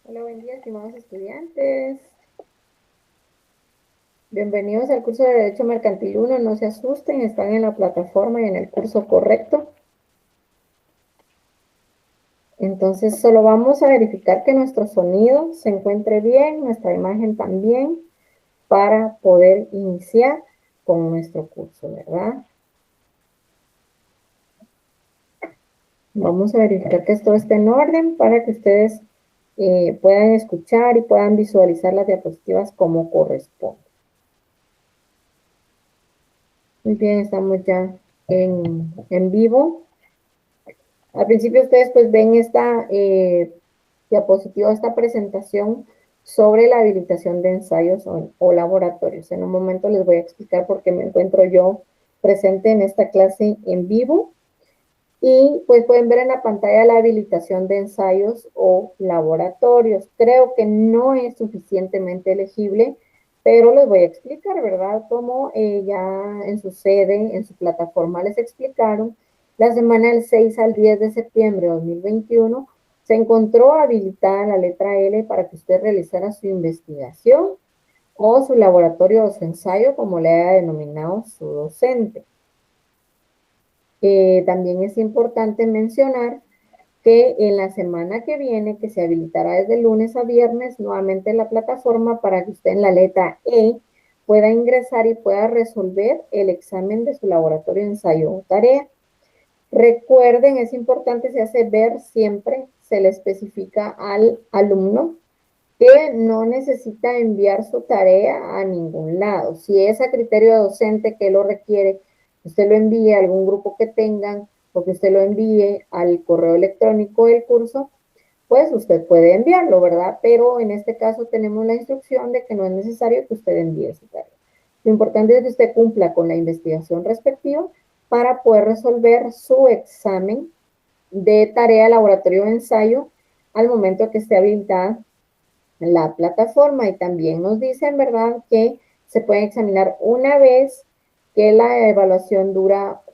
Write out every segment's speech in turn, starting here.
Hola, buen día, estimados estudiantes. Bienvenidos al curso de Derecho Mercantil 1. No se asusten, están en la plataforma y en el curso correcto. Entonces, solo vamos a verificar que nuestro sonido se encuentre bien, nuestra imagen también, para poder iniciar con nuestro curso, ¿verdad? Vamos a verificar que esto esté en orden para que ustedes puedan escuchar y puedan visualizar las diapositivas como corresponde. Muy bien, estamos ya en vivo. Al principio ustedes pues ven esta diapositiva, esta presentación sobre la habilitación de ensayos o laboratorios. En un momento les voy a explicar por qué me encuentro yo presente en esta clase en vivo. Y pues pueden ver en la pantalla la habilitación de ensayos o laboratorios. Creo que no es suficientemente elegible, pero les voy a explicar, ¿verdad? Como ya en su sede, en su plataforma les explicaron, la semana del 6 al 10 de septiembre de 2021 se encontró habilitada la letra L para que usted realizara su investigación o su laboratorio o su ensayo, como le haya denominado su docente. También es importante mencionar que en la semana que viene, que se habilitará desde lunes a viernes, nuevamente la plataforma para que usted en la letra E pueda ingresar y pueda resolver el examen de su laboratorio, ensayo o tarea. Recuerden, es importante, se hace ver siempre, se le especifica al alumno que no necesita enviar su tarea a ningún lado. Si es a criterio docente que lo requiere, usted lo envíe a algún grupo que tengan o que usted lo envíe al correo electrónico del curso, pues usted puede enviarlo, ¿verdad? Pero en este caso tenemos la instrucción de que no es necesario que usted envíe su tarea. Lo importante es que usted cumpla con la investigación respectiva para poder resolver su examen de tarea, laboratorio o ensayo al momento que esté habilitada la plataforma. Y también nos dicen, ¿verdad?, que se puede examinar una vez, que la evaluación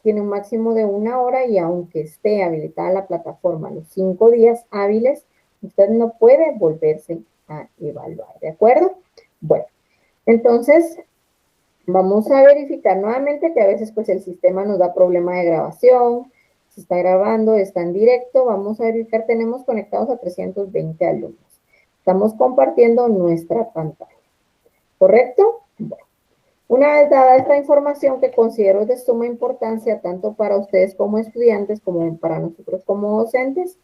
tiene un máximo de 1 hora y aunque esté habilitada la plataforma los 5 días hábiles, usted no puede volverse a evaluar, ¿de acuerdo? Bueno, entonces vamos a verificar nuevamente que a veces pues el sistema nos da problema de grabación, se está grabando, está en directo, vamos a verificar, tenemos conectados a 320 alumnos. Estamos compartiendo nuestra pantalla, ¿correcto? Bueno, una vez dada esta información que considero de suma importancia tanto para ustedes como estudiantes como para nosotros como docentes,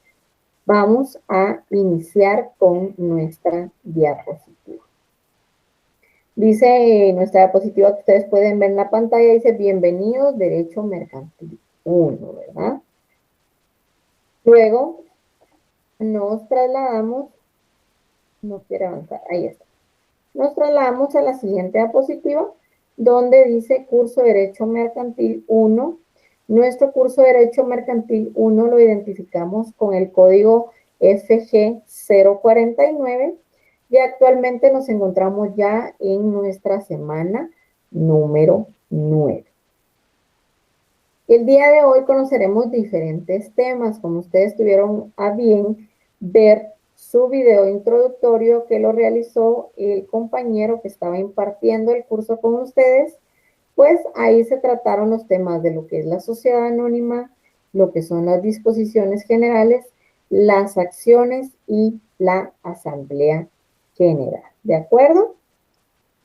vamos a iniciar con nuestra diapositiva. Dice nuestra diapositiva que ustedes pueden ver en la pantalla, dice bienvenidos Derecho Mercantil 1, ¿verdad? Luego nos trasladamos, no quiere avanzar, ahí está. Nos trasladamos a la siguiente diapositiva, donde dice curso de Derecho Mercantil 1. Nuestro curso de Derecho Mercantil 1 lo identificamos con el código FG 049 y actualmente nos encontramos ya en nuestra semana número 9. El día de hoy conoceremos diferentes temas, como ustedes tuvieron a bien ver su video introductorio que lo realizó el compañero que estaba impartiendo el curso con ustedes, pues ahí se trataron los temas de lo que es la sociedad anónima, lo que son las disposiciones generales, las acciones y la asamblea general. ¿De acuerdo?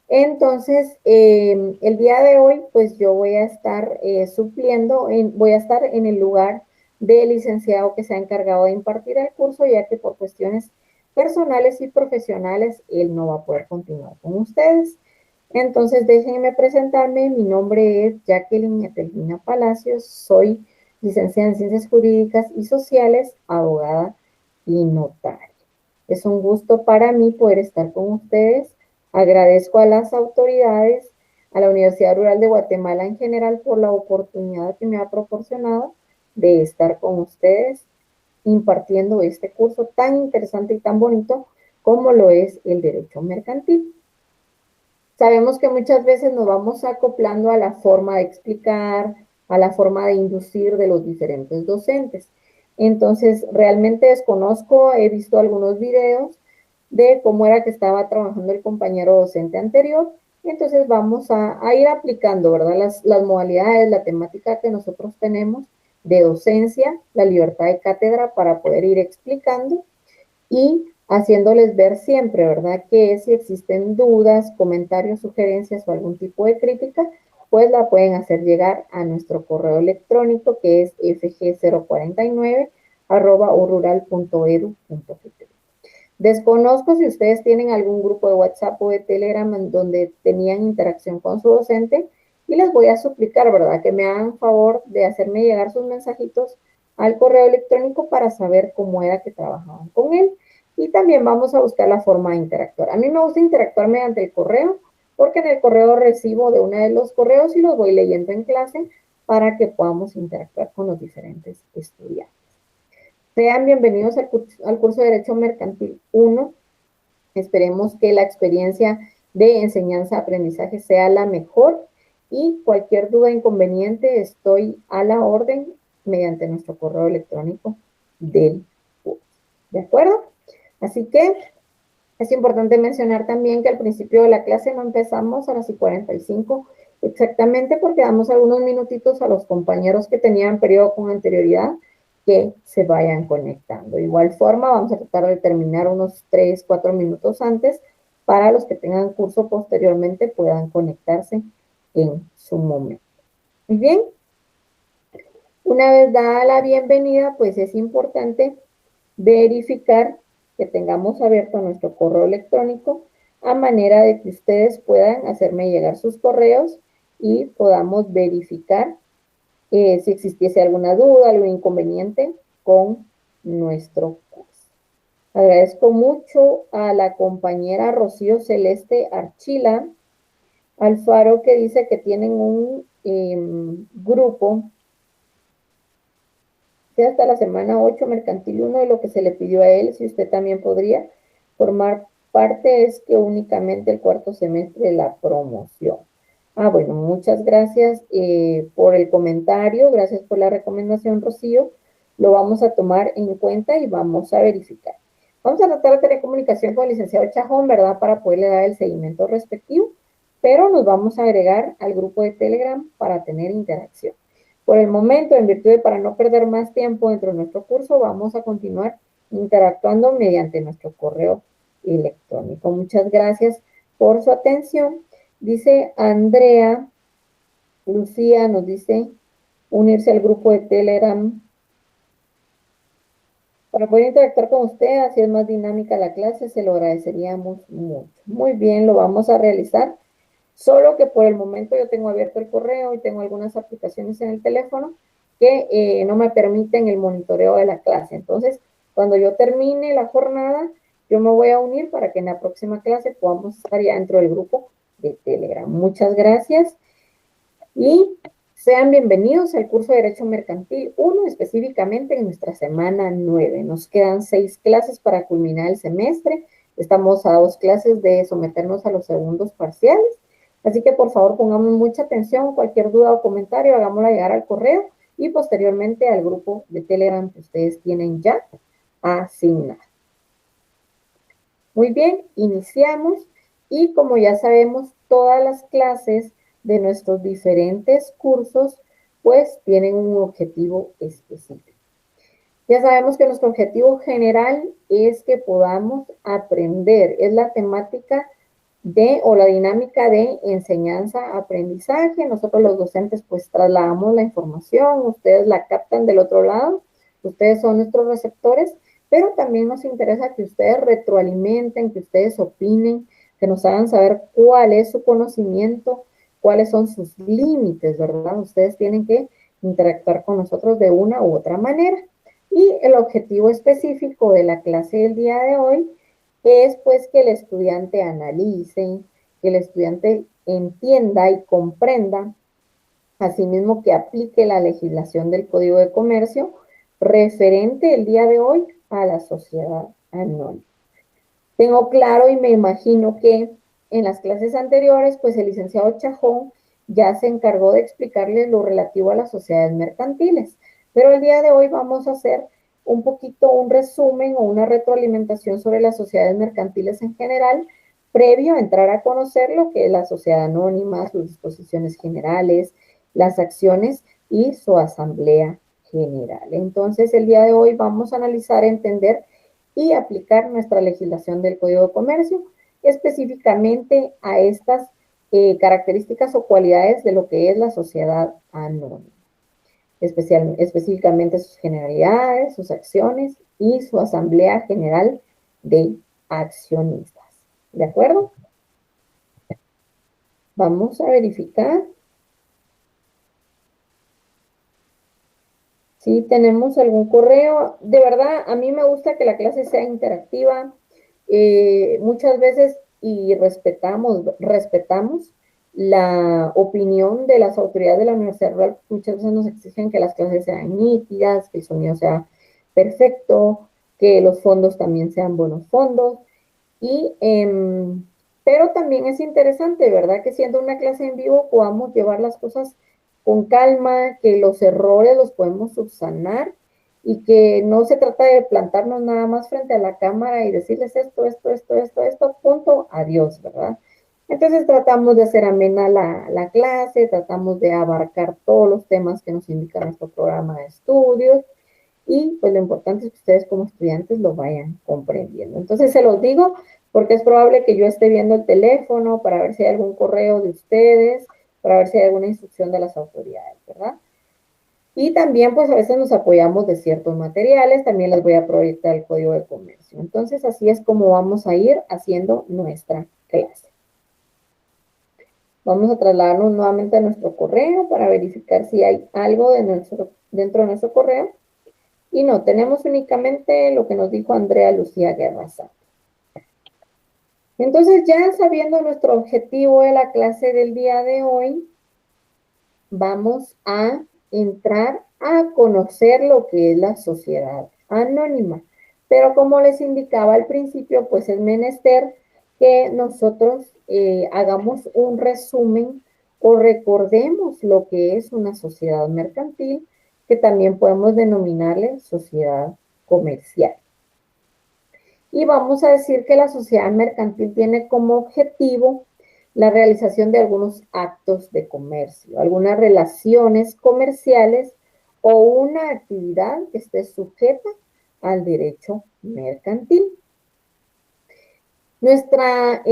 Entonces, el día de hoy, pues yo voy a estar supliendo, voy a estar en el lugar del licenciado que se ha encargado de impartir el curso, ya que por cuestiones personales y profesionales, él no va a poder continuar con ustedes. Entonces, déjenme presentarme. Mi nombre es Jacqueline Etelvina Palacios, soy licenciada en Ciencias Jurídicas y Sociales, abogada y notaria. Es un gusto para mí poder estar con ustedes. Agradezco a las autoridades, a la Universidad Rural de Guatemala en general por la oportunidad que me ha proporcionado de estar con ustedes impartiendo este curso tan interesante y tan bonito como lo es el derecho mercantil. Sabemos que muchas veces nos vamos acoplando a la forma de explicar, a la forma de inducir de los diferentes docentes. Entonces, realmente desconozco, he visto algunos videos, de cómo era que estaba trabajando el compañero docente anterior. Y entonces vamos a ir aplicando, ¿verdad? Las modalidades, la temática que nosotros tenemos de docencia, la libertad de cátedra para poder ir explicando y haciéndoles ver siempre, ¿verdad? Que si existen dudas, comentarios, sugerencias o algún tipo de crítica, pues la pueden hacer llegar a nuestro correo electrónico que es fg049@urural.edu.gt. Desconozco si ustedes tienen algún grupo de WhatsApp o de Telegram en donde tenían interacción con su docente y les voy a suplicar, ¿verdad? Que me hagan favor de hacerme llegar sus mensajitos al correo electrónico para saber cómo era que trabajaban con él. Y también vamos a buscar la forma de interactuar. A mí me gusta interactuar mediante el correo porque en el correo recibo de uno de los correos y los voy leyendo en clase para que podamos interactuar con los diferentes estudiantes. Sean bienvenidos al curso de Derecho Mercantil 1. Esperemos que la experiencia de enseñanza-aprendizaje sea la mejor y cualquier duda, inconveniente, estoy a la orden mediante nuestro correo electrónico del curso. ¿De acuerdo? Así que es importante mencionar también que al principio de la clase no empezamos a las 45 exactamente porque damos algunos minutitos a los compañeros que tenían periodo con anterioridad que se vayan conectando. De igual forma, vamos a tratar de terminar unos 3, 4 minutos antes para los que tengan curso posteriormente puedan conectarse en su momento. Muy bien. Una vez dada la bienvenida, pues es importante verificar que tengamos abierto nuestro correo electrónico a manera de que ustedes puedan hacerme llegar sus correos y podamos verificar si existiese alguna duda, algún inconveniente con nuestro curso. Agradezco mucho a la compañera Rocío Celeste Archila Alfaro que dice que tienen un grupo hasta la semana 8 mercantil 1 de lo que se le pidió a él, si usted también podría formar parte, es que únicamente el cuarto semestre de la promoción. Bueno, muchas gracias por el comentario, gracias por la recomendación, Rocío. Lo vamos a tomar en cuenta y vamos a verificar. Vamos a tratar de tener comunicación con el licenciado Chajón, ¿verdad? Para poderle dar el seguimiento respectivo, pero nos vamos a agregar al grupo de Telegram para tener interacción. Por el momento, en virtud de para no perder más tiempo dentro de nuestro curso, vamos a continuar interactuando mediante nuestro correo electrónico. Muchas gracias por su atención. Dice Andrea, Lucía nos dice unirse al grupo de Telegram para poder interactuar con usted, así es más dinámica la clase, se lo agradeceríamos mucho. Muy bien, lo vamos a realizar. Solo que por el momento yo tengo abierto el correo y tengo algunas aplicaciones en el teléfono que no me permiten el monitoreo de la clase. Entonces, cuando yo termine la jornada, yo me voy a unir para que en la próxima clase podamos estar ya dentro del grupo de Telegram. Muchas gracias y sean bienvenidos al curso de Derecho Mercantil 1, específicamente en nuestra semana 9. Nos quedan 6 clases para culminar el semestre. Estamos a 2 clases de someternos a los segundos parciales. Así que por favor pongamos mucha atención, cualquier duda o comentario hagámosla llegar al correo y posteriormente al grupo de Telegram que ustedes tienen ya asignado. Muy bien, iniciamos y como ya sabemos, todas las clases de nuestros diferentes cursos pues tienen un objetivo específico. Ya sabemos que nuestro objetivo general es que podamos aprender, es la temática o la dinámica de enseñanza-aprendizaje. Nosotros los docentes pues trasladamos la información, ustedes la captan del otro lado, ustedes son nuestros receptores, pero también nos interesa que ustedes retroalimenten, que ustedes opinen, que nos hagan saber cuál es su conocimiento, cuáles son sus límites, ¿verdad? Ustedes tienen que interactuar con nosotros de una u otra manera. Y el objetivo específico de la clase del día de hoy es pues que el estudiante analice, que el estudiante entienda y comprenda, asimismo que aplique la legislación del Código de Comercio referente el día de hoy a la sociedad anónima. Tengo claro y me imagino que en las clases anteriores, pues el licenciado Chajón ya se encargó de explicarles lo relativo a las sociedades mercantiles, pero el día de hoy vamos a hacer un poquito un resumen o una retroalimentación sobre las sociedades mercantiles en general, previo a entrar a conocer lo que es la sociedad anónima, sus disposiciones generales, las acciones y su asamblea general. Entonces, el día de hoy vamos a analizar, entender y aplicar nuestra legislación del Código de Comercio, específicamente a estas características o cualidades de lo que es la sociedad anónima, específicamente sus generalidades, sus acciones y su asamblea general de accionistas. ¿De acuerdo? Vamos a verificar si tenemos algún correo. De verdad, a mí me gusta que la clase sea interactiva. Muchas veces y respetamos la opinión de las autoridades de la Universidad Rural. Muchas veces nos exigen que las clases sean nítidas, que el sonido sea perfecto, que los fondos también sean buenos fondos. Pero también es interesante, ¿verdad? Que siendo una clase en vivo podamos llevar las cosas con calma, que los errores los podemos subsanar y que no se trata de plantarnos nada más frente a la cámara y decirles esto, punto, adiós, ¿verdad? Entonces tratamos de hacer amena la clase, tratamos de abarcar todos los temas que nos indica nuestro programa de estudios y pues lo importante es que ustedes como estudiantes lo vayan comprendiendo. Entonces se los digo porque es probable que yo esté viendo el teléfono para ver si hay algún correo de ustedes, para ver si hay alguna instrucción de las autoridades, ¿verdad? Y también pues a veces nos apoyamos de ciertos materiales, también les voy a proyectar el Código de Comercio. Entonces así es como vamos a ir haciendo nuestra clase. Vamos a trasladarnos nuevamente a nuestro correo para verificar si hay algo dentro de nuestro correo. Y no, tenemos únicamente lo que nos dijo Andrea Lucía Guerra. Entonces, ya sabiendo nuestro objetivo de la clase del día de hoy, vamos a entrar a conocer lo que es la sociedad anónima. Pero como les indicaba al principio, pues es menester que nosotros hagamos un resumen o recordemos lo que es una sociedad mercantil, que también podemos denominarle sociedad comercial. Y vamos a decir que la sociedad mercantil tiene como objetivo la realización de algunos actos de comercio, algunas relaciones comerciales o una actividad que esté sujeta al derecho mercantil. Nuestra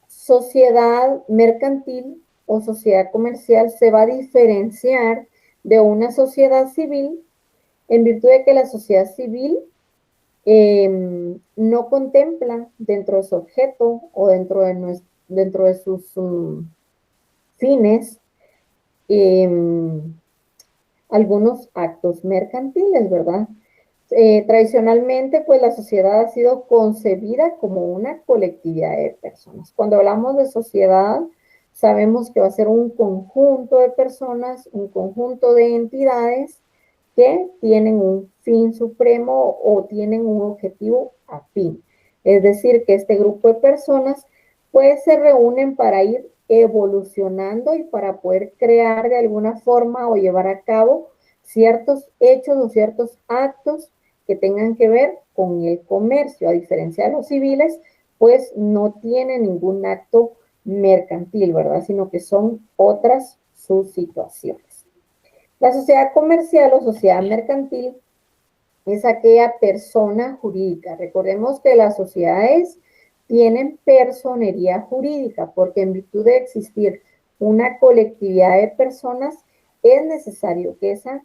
sociedad mercantil o sociedad comercial se va a diferenciar de una sociedad civil en virtud de que la sociedad civil no contempla dentro de su objeto o dentro de sus fines algunos actos mercantiles, ¿verdad? Tradicionalmente, pues la sociedad ha sido concebida como una colectividad de personas. Cuando hablamos de sociedad, sabemos que va a ser un conjunto de personas, un conjunto de entidades que tienen un fin supremo o tienen un objetivo afín. Es decir, que este grupo de personas pues se reúnen para ir evolucionando y para poder crear de alguna forma o llevar a cabo ciertos hechos o ciertos actos que tengan que ver con el comercio. A diferencia de los civiles, pues no tienen ningún acto mercantil, ¿verdad? Sino que son otras sus situaciones. La sociedad comercial o sociedad mercantil es aquella persona jurídica. Recordemos que las sociedades tienen personería jurídica porque en virtud de existir una colectividad de personas es necesario que esa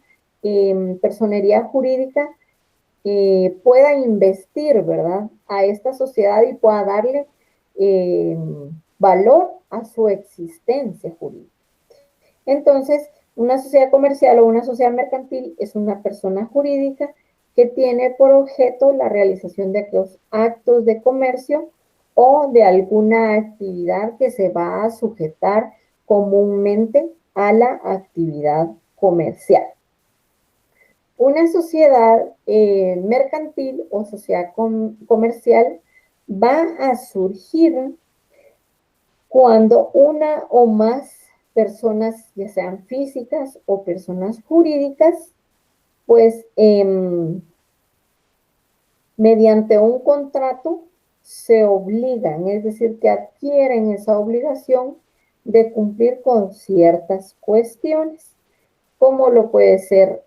personería jurídica pueda investir, ¿verdad?, a esta sociedad y pueda darle valor a su existencia jurídica. Entonces, una sociedad comercial o una sociedad mercantil es una persona jurídica que tiene por objeto la realización de aquellos actos de comercio o de alguna actividad que se va a sujetar comúnmente a la actividad comercial. Una sociedad mercantil o sociedad comercial va a surgir cuando una o más personas, ya sean físicas o personas jurídicas, pues mediante un contrato se obligan, es decir, que adquieren esa obligación de cumplir con ciertas cuestiones, como lo puede ser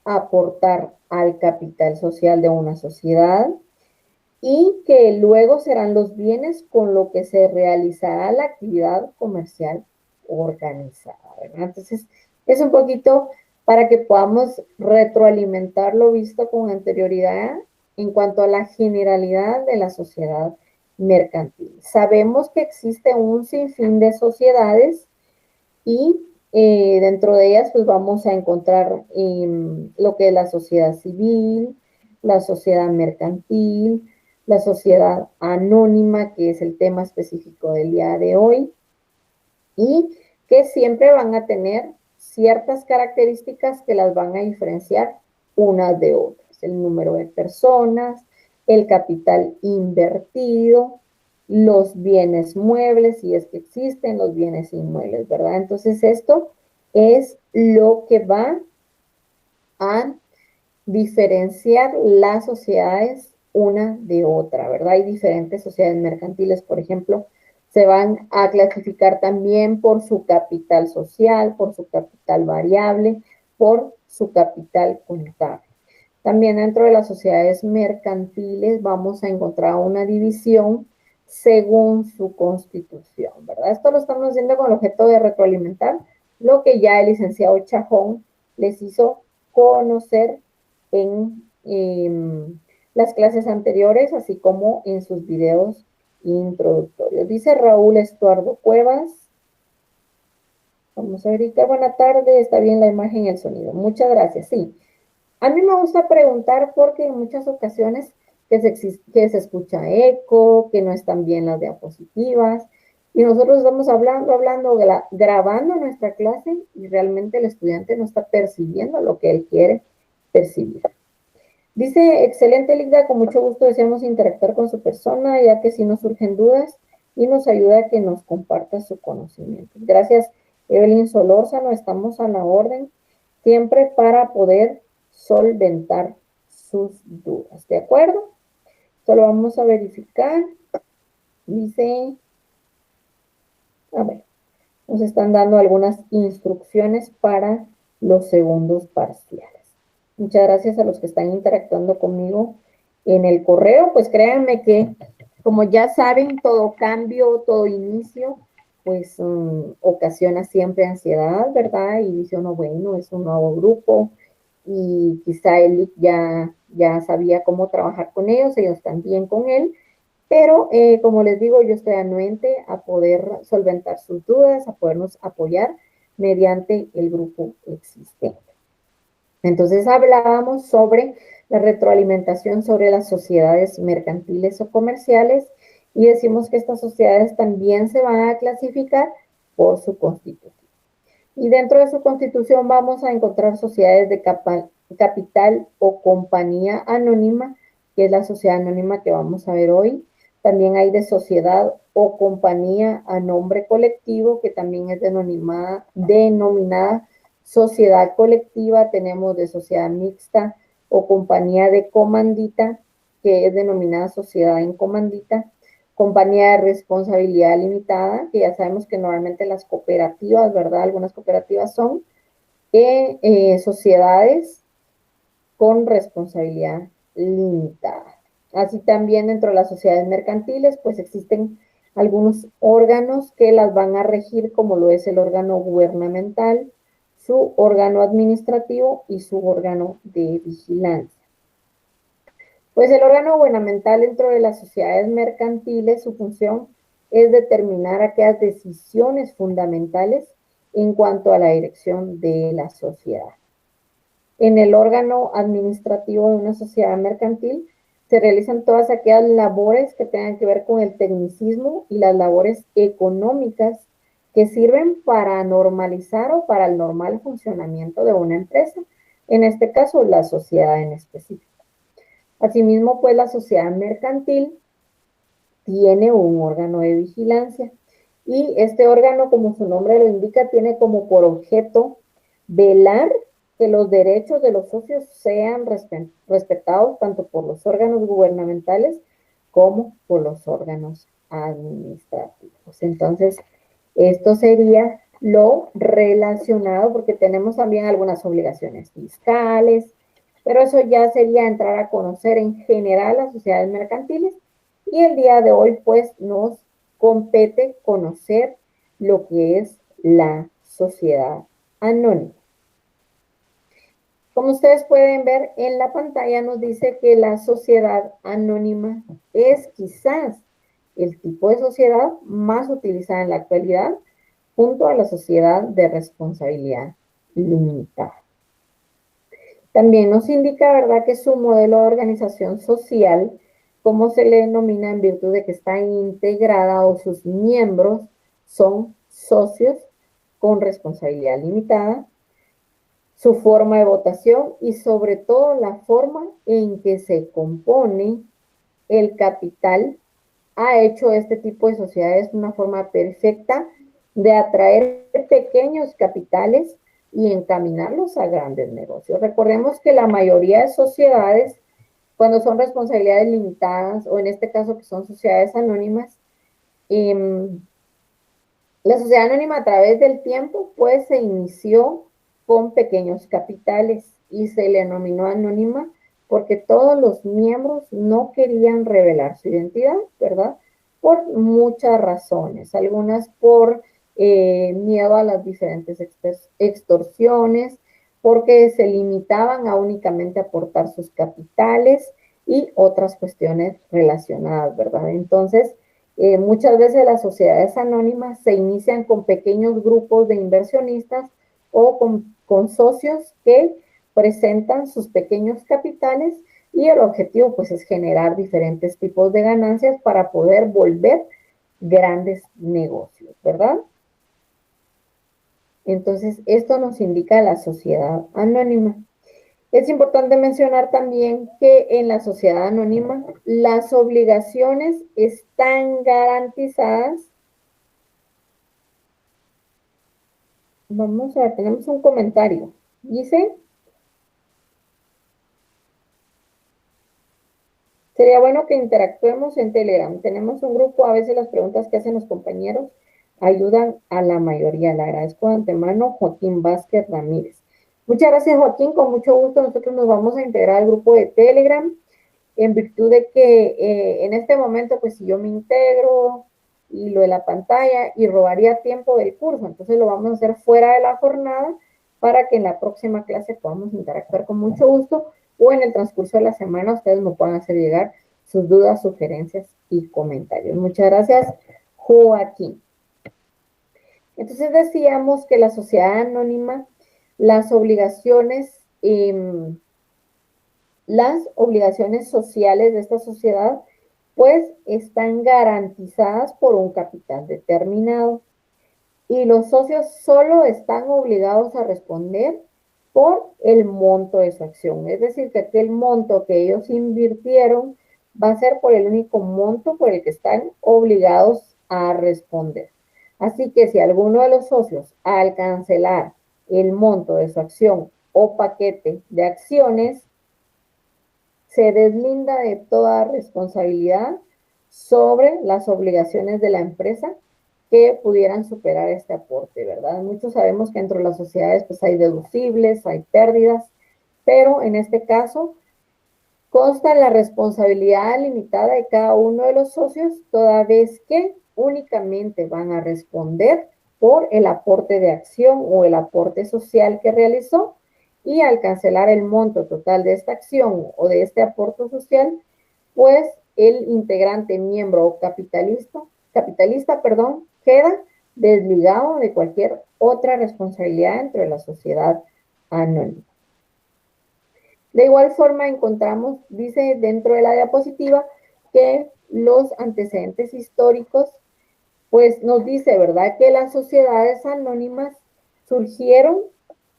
aportar al capital social de una sociedad y que luego serán los bienes con lo que se realizará la actividad comercial organizada, ¿verdad? Entonces, es un poquito para que podamos retroalimentar lo visto con anterioridad en cuanto a la generalidad de la sociedad mercantil. Sabemos que existe un sinfín de sociedades y dentro de ellas pues vamos a encontrar lo que es la sociedad civil, la sociedad mercantil, la sociedad anónima, que es el tema específico del día de hoy, y que siempre van a tener ciertas características que las van a diferenciar unas de otras. El número de personas, el capital invertido, los bienes muebles, si es que existen los bienes inmuebles, ¿verdad? Entonces esto es lo que va a diferenciar las sociedades una de otra, ¿verdad? Hay diferentes sociedades mercantiles, por ejemplo, se van a clasificar también por su capital social, por su capital variable, por su capital contable. También dentro de las sociedades mercantiles vamos a encontrar una división según su constitución, ¿verdad? Esto lo estamos haciendo con el objeto de retroalimentar lo que ya el licenciado Chajón les hizo conocer en las clases anteriores, así como en sus videos introductorios. Dice Raúl Estuardo Cuevas. Vamos a verificar. Buena tarde, está bien la imagen y el sonido. Muchas gracias. Sí, a mí me gusta preguntar porque en muchas ocasiones que se escucha eco, que no están bien las diapositivas, y nosotros estamos hablando, grabando nuestra clase y realmente el estudiante no está percibiendo lo que él quiere percibir. Dice, excelente Ligda, con mucho gusto deseamos interactuar con su persona, ya que si nos surgen dudas y nos ayuda a que nos comparta su conocimiento. Gracias, Evelyn Solórzano, estamos a la orden, siempre para poder solventar sus dudas, ¿de acuerdo? Solo vamos a verificar. Dice, a ver, nos están dando algunas instrucciones para los segundos parciales. Muchas gracias a los que están interactuando conmigo en el correo. Pues créanme que, como ya saben, todo cambio, todo inicio, pues ocasiona siempre ansiedad, ¿verdad? Y dice uno, bueno, es un nuevo grupo y quizá él ya sabía cómo trabajar con ellos también con él, pero como les digo, yo estoy anuente a poder solventar sus dudas, a podernos apoyar mediante el grupo existente. Entonces hablábamos sobre la retroalimentación sobre las sociedades mercantiles o comerciales y decimos que estas sociedades también se van a clasificar por su constitución. Y dentro de su constitución vamos a encontrar sociedades de capital o compañía anónima, que es la sociedad anónima que vamos a ver hoy. También hay de sociedad o compañía a nombre colectivo, que también es denominada sociedad colectiva. Tenemos de sociedad mixta o compañía de comandita, que es denominada sociedad en comandita. Compañía de responsabilidad limitada, que ya sabemos que normalmente las cooperativas, ¿verdad? Algunas cooperativas son sociedades con responsabilidad limitada. Así también dentro de las sociedades mercantiles, pues existen algunos órganos que las van a regir, como lo es el órgano gubernamental, su órgano administrativo y su órgano de vigilancia. Pues el órgano gubernamental dentro de las sociedades mercantiles, su función es determinar aquellas decisiones fundamentales en cuanto a la dirección de la sociedad. En el órgano administrativo de una sociedad mercantil se realizan todas aquellas labores que tengan que ver con el tecnicismo y las labores económicas que sirven para normalizar o para el normal funcionamiento de una empresa, en este caso la sociedad en específico. Asimismo, pues la sociedad mercantil tiene un órgano de vigilancia y este órgano, como su nombre lo indica, tiene como por objeto velar que los derechos de los socios sean respetados tanto por los órganos gubernamentales como por los órganos administrativos. Entonces, esto sería lo relacionado, porque tenemos también algunas obligaciones fiscales, pero eso ya sería entrar a conocer en general las sociedades mercantiles, y el día de hoy pues nos compete conocer lo que es la sociedad anónima. Como ustedes pueden ver en la pantalla, nos dice que la sociedad anónima es quizás el tipo de sociedad más utilizada en la actualidad, junto a la sociedad de responsabilidad limitada. También nos indica, ¿verdad?, que su modelo de organización social, como se le denomina en virtud de que está integrada o sus miembros son socios con responsabilidad limitada, su forma de votación y sobre todo la forma en que se compone el capital, ha hecho este tipo de sociedades una forma perfecta de atraer pequeños capitales y encaminarlos a grandes negocios. Recordemos que la mayoría de sociedades, cuando son responsabilidades limitadas, o en este caso que son sociedades anónimas, la sociedad anónima a través del tiempo pues se inició con pequeños capitales y se le denominó anónima porque todos los miembros no querían revelar su identidad, ¿verdad? Por muchas razones, algunas por miedo a las diferentes extorsiones, porque se limitaban a únicamente aportar sus capitales y otras cuestiones relacionadas, ¿verdad? Entonces, muchas veces las sociedades anónimas se inician con pequeños grupos de inversionistas o con socios que presentan sus pequeños capitales, y el objetivo pues es generar diferentes tipos de ganancias para poder volver grandes negocios, ¿verdad? Entonces, esto nos indica la sociedad anónima. Es importante mencionar también que en la sociedad anónima las obligaciones están garantizadas. Vamos a ver, tenemos un comentario. Dice, sería bueno que interactuemos en Telegram. Tenemos un grupo, a veces las preguntas que hacen los compañeros ayudan a la mayoría. Le agradezco de antemano, Joaquín Vázquez Ramírez. Muchas gracias, Joaquín. Con mucho gusto nosotros nos vamos a integrar al grupo de Telegram, en virtud de que en este momento, pues si yo me integro y lo de la pantalla y robaría tiempo del curso, entonces lo vamos a hacer fuera de la jornada para que en la próxima clase podamos interactuar con mucho gusto, o en el transcurso de la semana ustedes me puedan hacer llegar sus dudas, sugerencias y comentarios. Muchas gracias, Joaquín. Entonces decíamos que la sociedad anónima, las obligaciones sociales de esta sociedad pues están garantizadas por un capital determinado, y los socios solo están obligados a responder por el monto de su acción. Es decir, que aquel monto que ellos invirtieron va a ser por el único monto por el que están obligados a responder. Así que si alguno de los socios, al cancelar el monto de su acción o paquete de acciones, se deslinda de toda responsabilidad sobre las obligaciones de la empresa que pudieran superar este aporte, ¿verdad? Muchos sabemos que dentro de las sociedades pues hay deducibles, hay pérdidas, pero en este caso consta la responsabilidad limitada de cada uno de los socios, toda vez que únicamente van a responder por el aporte de acción o el aporte social que realizó, y al cancelar el monto total de esta acción o de este aporte social, pues el integrante miembro o capitalista, queda desligado de cualquier otra responsabilidad dentro de la sociedad anónima. De igual forma encontramos, dice dentro de la diapositiva, que los antecedentes históricos, pues nos dice, ¿verdad?, que las sociedades anónimas surgieron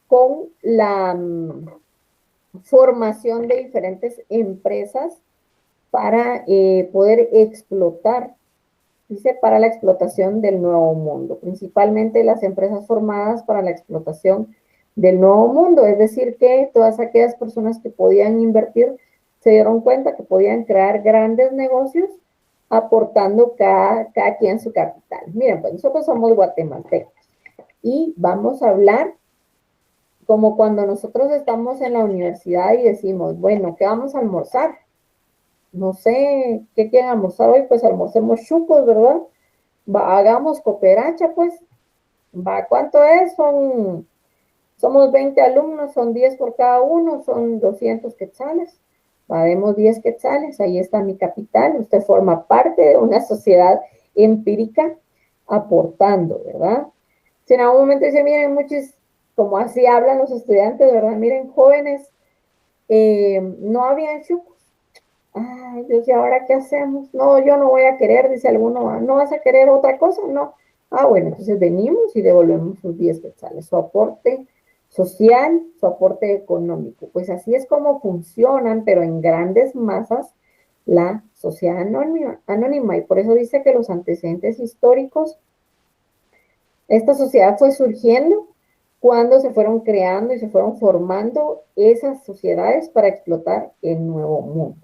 con la formación de diferentes empresas para poder explotar, dice, para la explotación del nuevo mundo, principalmente las empresas formadas para la explotación del nuevo mundo, es decir, que todas aquellas personas que podían invertir se dieron cuenta que podían crear grandes negocios aportando cada quien su capital. Miren, pues nosotros somos guatemaltecos y vamos a hablar como cuando nosotros estamos en la universidad y decimos, bueno, ¿qué vamos a almorzar? No sé, ¿qué quieren almorzar hoy? Pues almorcemos chucos, ¿verdad? Hagamos cooperacha, pues. ¿Cuánto es? Somos 20 alumnos, son 10 por cada uno, son 200 quetzales. Demos 10 quetzales, ahí está mi capital. Usted forma parte de una sociedad empírica aportando, ¿verdad? Si en algún momento dice, miren, muchos, como así hablan los estudiantes, ¿verdad? Miren, jóvenes, no habían chucos. Ay, Dios, ¿y ahora qué hacemos? No, yo no voy a querer, dice alguno, ¿no vas a querer otra cosa? No. Ah, bueno, entonces venimos y devolvemos sus 10 quetzales, su aporte social, su aporte económico. Pues así es como funcionan, pero en grandes masas, la sociedad anónima. Y por eso dice que los antecedentes históricos, esta sociedad fue surgiendo cuando se fueron creando y se fueron formando esas sociedades para explotar el nuevo mundo.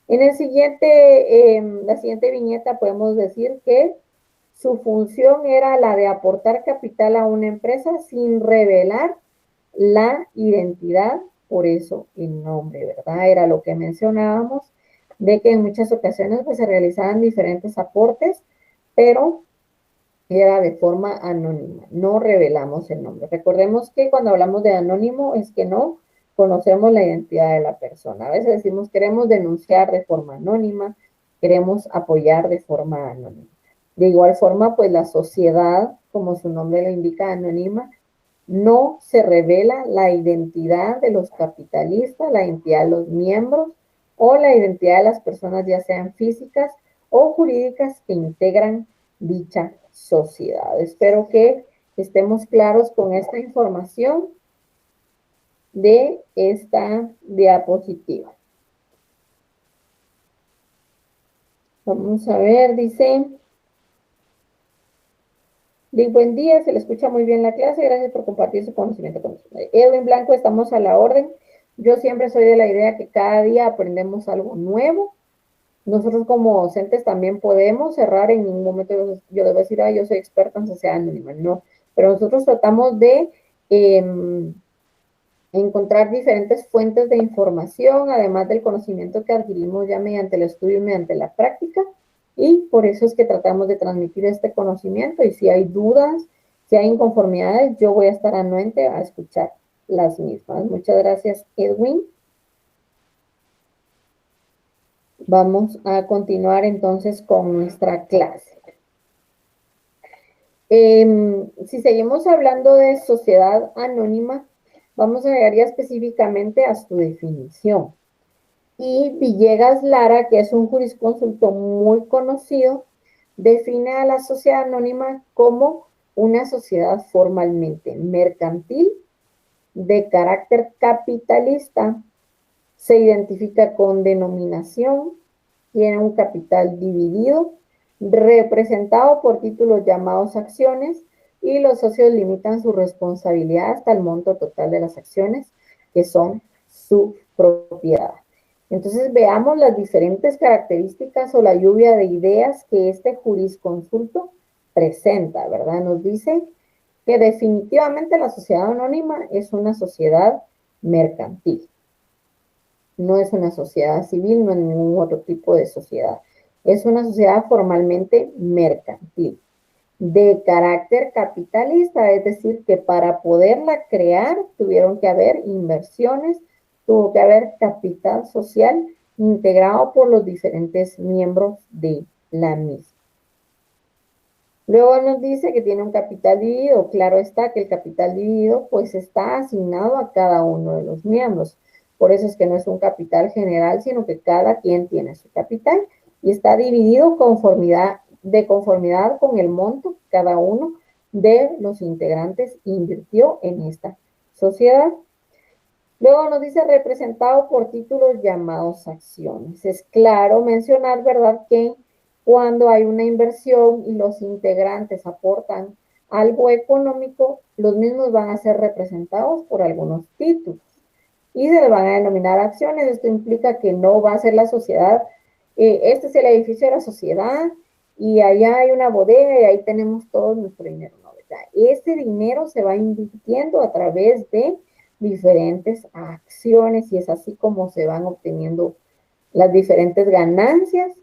En la siguiente viñeta podemos decir que su función era la de aportar capital a una empresa sin revelar la identidad, por eso el nombre, ¿verdad? Era lo que mencionábamos, de que en muchas ocasiones pues, se realizaban diferentes aportes, pero era de forma anónima, no revelamos el nombre. Recordemos que cuando hablamos de anónimo es que no conocemos la identidad de la persona. A veces decimos queremos denunciar de forma anónima, queremos apoyar de forma anónima. De igual forma, pues la sociedad, como su nombre lo indica, anónima, no se revela la identidad de los capitalistas, la identidad de los miembros o la identidad de las personas, ya sean físicas o jurídicas, que integran dicha sociedad. Espero que estemos claros con esta información de esta diapositiva. Vamos a ver, dice, buen día, se le escucha muy bien la clase, gracias por compartir su conocimiento con nosotros. Edwin Blanco, estamos a la orden. Yo siempre soy de la idea que cada día aprendemos algo nuevo. Nosotros como docentes también podemos cerrar en ningún momento, yo les voy a decir, yo soy experta en sociedad anónima, no, pero nosotros tratamos de encontrar diferentes fuentes de información, además del conocimiento que adquirimos ya mediante el estudio y mediante la práctica, y por eso es que tratamos de transmitir este conocimiento, y si hay dudas, si hay inconformidades, yo voy a estar anuente a escuchar las mismas. Muchas gracias, Edwin. Vamos a continuar entonces con nuestra clase. Si seguimos hablando de sociedad anónima, vamos a llegar ya específicamente a su definición. Y Villegas Lara, que es un jurisconsulto muy conocido, define a la sociedad anónima como una sociedad formalmente mercantil, de carácter capitalista, se identifica con denominación, tiene un capital dividido, representado por títulos llamados acciones, y los socios limitan su responsabilidad hasta el monto total de las acciones, que son su propiedad. Entonces veamos las diferentes características o la lluvia de ideas que este jurisconsulto presenta, ¿verdad? Nos dice que definitivamente la sociedad anónima es una sociedad mercantil. No es una sociedad civil, no es ningún otro tipo de sociedad. Es una sociedad formalmente mercantil, de carácter capitalista, es decir, que para poderla crear tuvieron que haber inversiones, tuvo que haber capital social integrado por los diferentes miembros de la misma. Luego nos dice que tiene un capital dividido. Claro está que el capital dividido pues está asignado a cada uno de los miembros. Por eso es que no es un capital general, sino que cada quien tiene su capital y está dividido de conformidad con el monto que cada uno de los integrantes invirtió en esta sociedad. Luego nos dice representado por títulos llamados acciones. Es claro mencionar, ¿verdad?, que cuando hay una inversión y los integrantes aportan algo económico, los mismos van a ser representados por algunos títulos y se le van a denominar acciones. Esto implica que no va a ser la sociedad, este es el edificio de la sociedad y allá hay una bodega y ahí tenemos todo nuestro dinero. No, ¿verdad? Ese dinero se va invirtiendo a través de diferentes acciones y es así como se van obteniendo las diferentes ganancias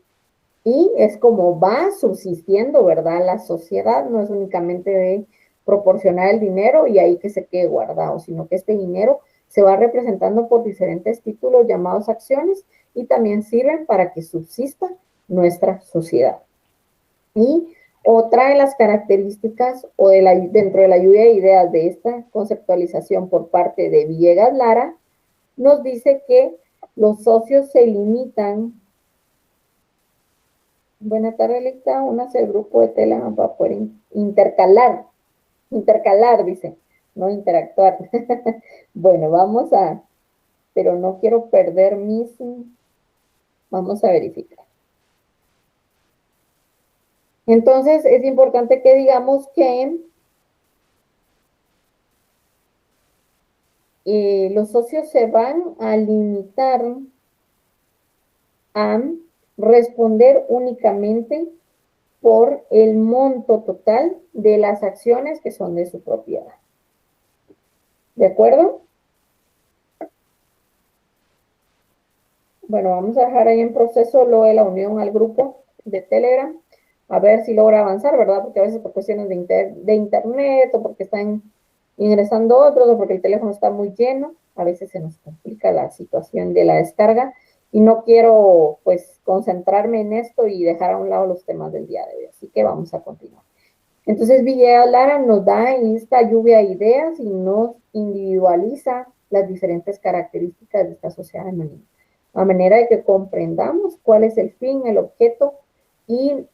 y es como va subsistiendo, ¿verdad? La sociedad no es únicamente de proporcionar el dinero y ahí que se quede guardado, sino que este dinero se va representando por diferentes títulos llamados acciones y también sirven para que subsista nuestra sociedad. Y otra de las características o dentro de la lluvia de ideas de esta conceptualización por parte de Villegas Lara, nos dice que los socios se limitan. Buenas tardes, Licta. Únase al grupo de Telegram para poder intercalar, dice, no interactuar. Bueno, pero no quiero perder vamos a verificar. Entonces, es importante que digamos que los socios se van a limitar a responder únicamente por el monto total de las acciones que son de su propiedad. ¿De acuerdo? Bueno, vamos a dejar ahí en proceso lo de la unión al grupo de Telegram, a ver si logra avanzar, ¿verdad? Porque a veces por cuestiones de internet o porque están ingresando otros o porque el teléfono está muy lleno, a veces se nos complica la situación de la descarga y no quiero pues concentrarme en esto y dejar a un lado los temas del día de hoy, así que vamos a continuar. Entonces Villegas Lara nos da en esta lluvia de ideas y nos individualiza las diferentes características de esta sociedad anónima, a manera de que comprendamos cuál es el fin, el objeto y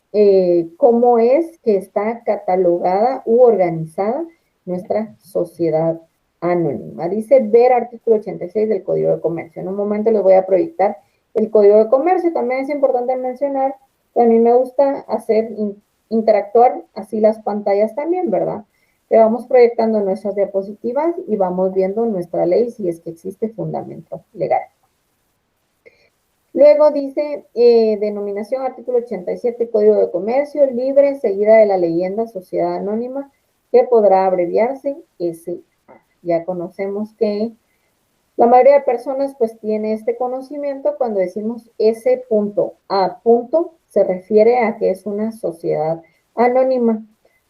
cómo es que está catalogada u organizada nuestra sociedad anónima. Dice ver artículo 86 del Código de Comercio. En un momento les voy a proyectar el Código de Comercio. También es importante mencionar que a mí me gusta interactuar así las pantallas también, ¿verdad? Que vamos proyectando nuestras diapositivas y vamos viendo nuestra ley si es que existe fundamento legal. Luego dice, denominación artículo 87, Código de Comercio, libre, seguida de la leyenda Sociedad Anónima, que podrá abreviarse SA. Ya conocemos que la mayoría de personas pues tiene este conocimiento cuando decimos S.A. se refiere a que es una sociedad anónima,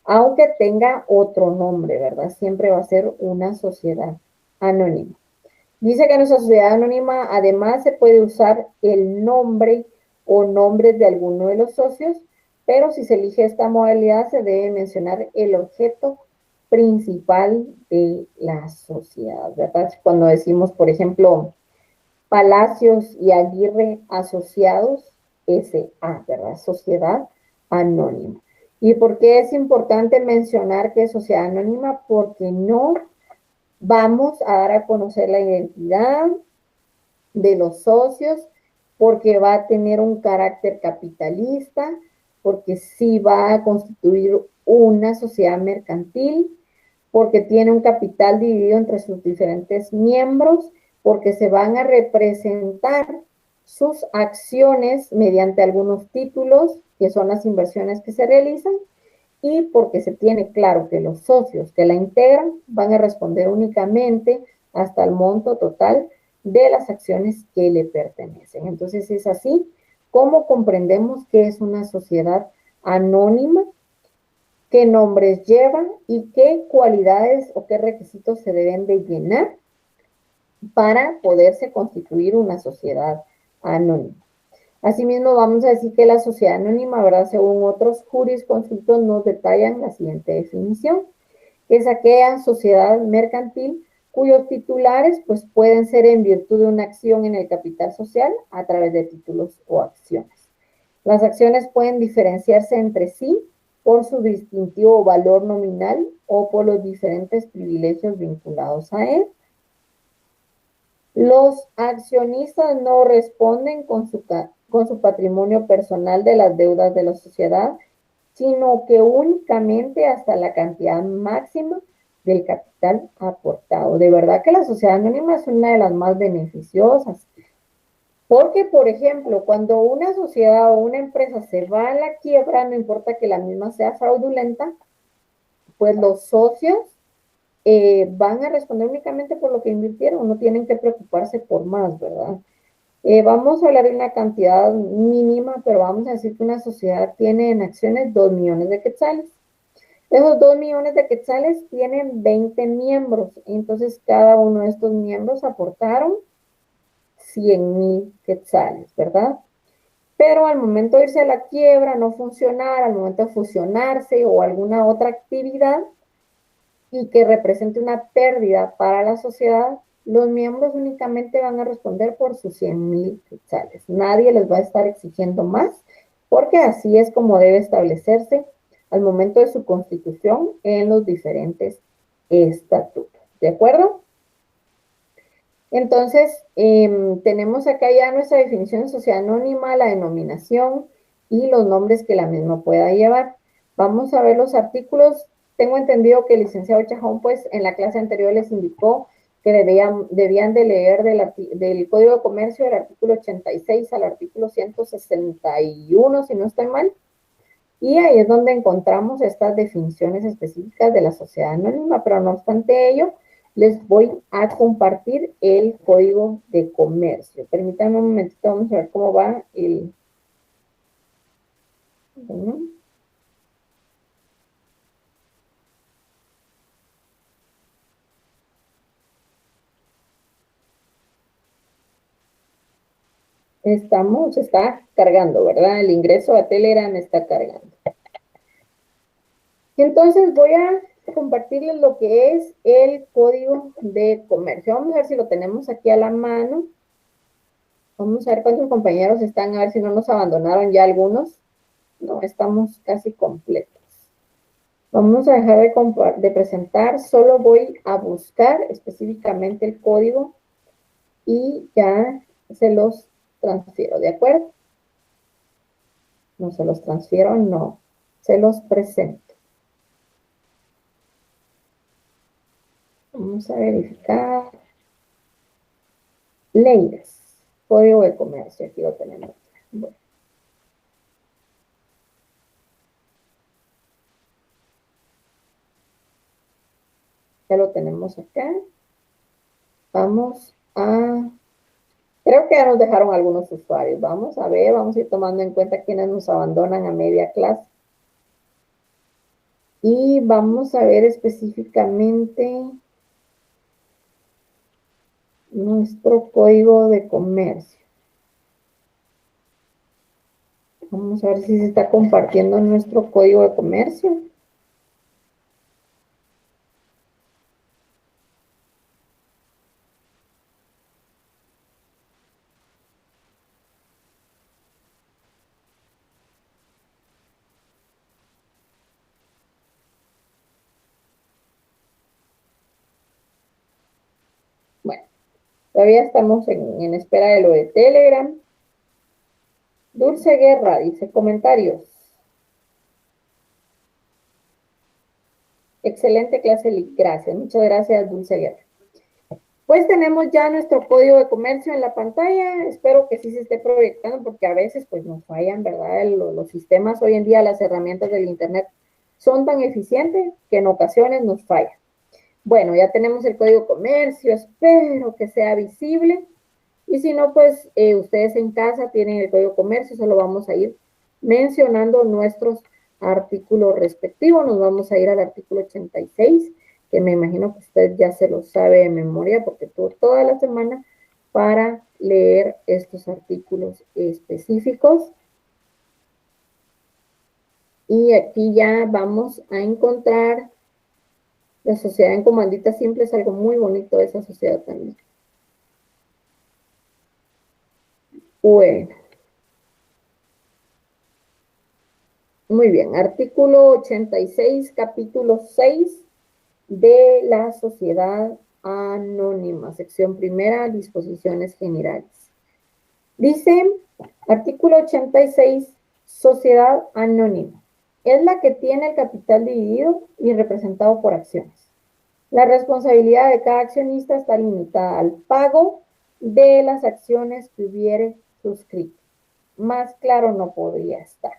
aunque tenga otro nombre, ¿verdad? Siempre va a ser una sociedad anónima. Dice que en nuestra sociedad anónima además se puede usar el nombre o nombres de alguno de los socios, pero si se elige esta modalidad se debe mencionar el objeto principal de la sociedad, ¿verdad? Cuando decimos, por ejemplo, Palacios y Aguirre asociados, S.A., ¿verdad? Sociedad anónima. ¿Y por qué es importante mencionar que es sociedad anónima? Porque no vamos a dar a conocer la identidad de los socios, porque va a tener un carácter capitalista, porque sí va a constituir una sociedad mercantil, porque tiene un capital dividido entre sus diferentes miembros, porque se van a representar sus acciones mediante algunos títulos, que son las inversiones que se realizan, y porque se tiene claro que los socios que la integran van a responder únicamente hasta el monto total de las acciones que le pertenecen. Entonces es así como comprendemos que es una sociedad anónima, qué nombres llevan y qué cualidades o qué requisitos se deben de llenar para poderse constituir una sociedad anónima. Asimismo, vamos a decir que la sociedad anónima, ¿verdad? Según otros jurisconsultos, nos detallan la siguiente definición, que es aquella sociedad mercantil cuyos titulares pues, pueden ser en virtud de una acción en el capital social a través de títulos o acciones. Las acciones pueden diferenciarse entre sí por su distintivo valor nominal o por los diferentes privilegios vinculados a él. Los accionistas no responden con su patrimonio personal de las deudas de la sociedad sino que únicamente hasta la cantidad máxima del capital aportado. De verdad que la sociedad anónima es una de las más beneficiosas. Porque, por ejemplo, cuando una sociedad o una empresa se va a la quiebra, no importa que la misma sea fraudulenta, pues los socios van a responder únicamente por lo que invirtieron, no tienen que preocuparse por más, ¿verdad? Vamos a hablar de una cantidad mínima, pero vamos a decir que una sociedad tiene en acciones 2 millones de quetzales. Esos 2 millones de quetzales tienen 20 miembros, entonces cada uno de estos miembros aportaron 100,000 quetzales, ¿verdad? Pero al momento de irse a la quiebra, no funcionar, al momento de fusionarse o alguna otra actividad y que represente una pérdida para la sociedad, los miembros únicamente van a responder por sus 100,000 quetzales. Nadie les va a estar exigiendo más, porque así es como debe establecerse al momento de su constitución en los diferentes estatutos. ¿De acuerdo? Entonces, tenemos acá ya nuestra definición de sociedad anónima, la denominación y los nombres que la misma pueda llevar. Vamos a ver los artículos. Tengo entendido que el licenciado Chajón, pues, en la clase anterior les indicó que debían de leer del Código de Comercio del artículo 86 al artículo 161, si no estoy mal. Y ahí es donde encontramos estas definiciones específicas de la sociedad anónima, pero no obstante ello, les voy a compartir el código de comercio. Permítanme un momentito, vamos a ver cómo va el... Bueno. Está cargando, ¿verdad? El ingreso a Telegram está cargando. Entonces voy a compartirles lo que es el código de comercio. Vamos a ver si lo tenemos aquí a la mano. Vamos a ver cuántos compañeros están, a ver si no nos abandonaron ya algunos. No, estamos casi completos. Vamos a dejar de presentar, solo voy a buscar específicamente el código y ya se los transfiero, ¿de acuerdo? No se los transfiero, no, se los presento. Vamos a verificar. Leyes, código de comercio, aquí lo tenemos. Bueno. Ya lo tenemos acá. Vamos a... Creo que ya nos dejaron algunos usuarios. Vamos a ver, vamos a ir tomando en cuenta quienes nos abandonan a media clase. Y vamos a ver específicamente nuestro código de comercio. Vamos a ver si se está compartiendo nuestro código de comercio. Bueno, todavía estamos en espera de lo de Telegram. Dulce Guerra dice comentarios. Excelente clase, gracias. Muchas gracias, Dulce Guerra. Pues tenemos ya nuestro código de comercio en la pantalla. Espero que sí se esté proyectando porque a veces pues nos fallan, ¿verdad? Los sistemas hoy en día, las herramientas del internet son tan eficientes que en ocasiones nos fallan. Bueno, ya tenemos el código de comercio. Espero que sea visible. Y si no, pues ustedes en casa tienen el código de comercio. Solo vamos a ir mencionando nuestros artículos respectivos. Nos vamos a ir al artículo 86, que me imagino que usted ya se lo sabe de memoria porque tuvo toda la semana para leer estos artículos específicos. Y aquí ya vamos a encontrar la sociedad en comandita simple. Es algo muy bonito de esa sociedad también. Bueno. Muy bien, artículo 86, capítulo 6 de la sociedad anónima, sección primera, disposiciones generales. Dice, artículo 86, sociedad anónima. es la que tiene el capital dividido y representado por acciones. La responsabilidad de cada accionista está limitada al pago de las acciones que hubiere suscrito. Más claro no podría estar.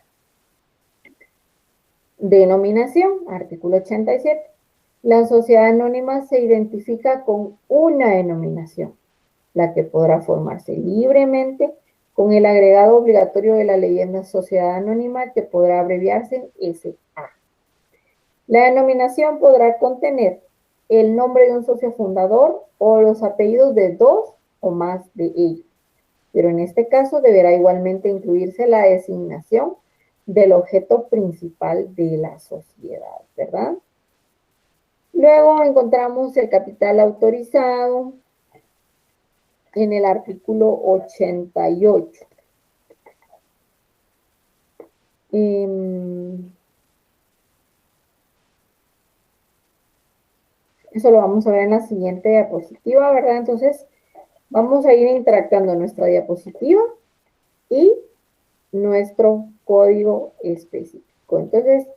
Denominación, artículo 87. La sociedad anónima se identifica con una denominación, la que podrá formarse libremente con el agregado obligatorio de la leyenda sociedad anónima, que podrá abreviarse SA. La denominación podrá contener el nombre de un socio fundador o los apellidos de dos o más de ellos, pero en este caso deberá igualmente incluirse la designación del objeto principal de la sociedad, ¿verdad? Luego encontramos el capital autorizado en el artículo 88. Eso lo vamos a ver en la siguiente diapositiva, ¿verdad? Entonces, vamos a ir interactuando nuestra diapositiva y nuestro código específico. Entonces,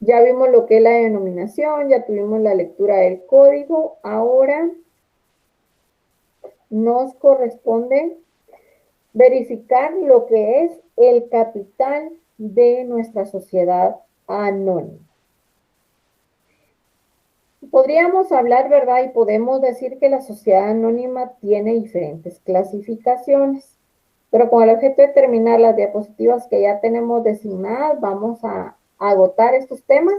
ya vimos lo que es la denominación, ya tuvimos la lectura del código. Ahora nos corresponde verificar lo que es el capital de nuestra sociedad anónima. Podríamos hablar, ¿verdad? Y podemos decir que la sociedad anónima tiene diferentes clasificaciones, pero con el objeto de terminar las diapositivas que ya tenemos designadas, vamos a agotar estos temas,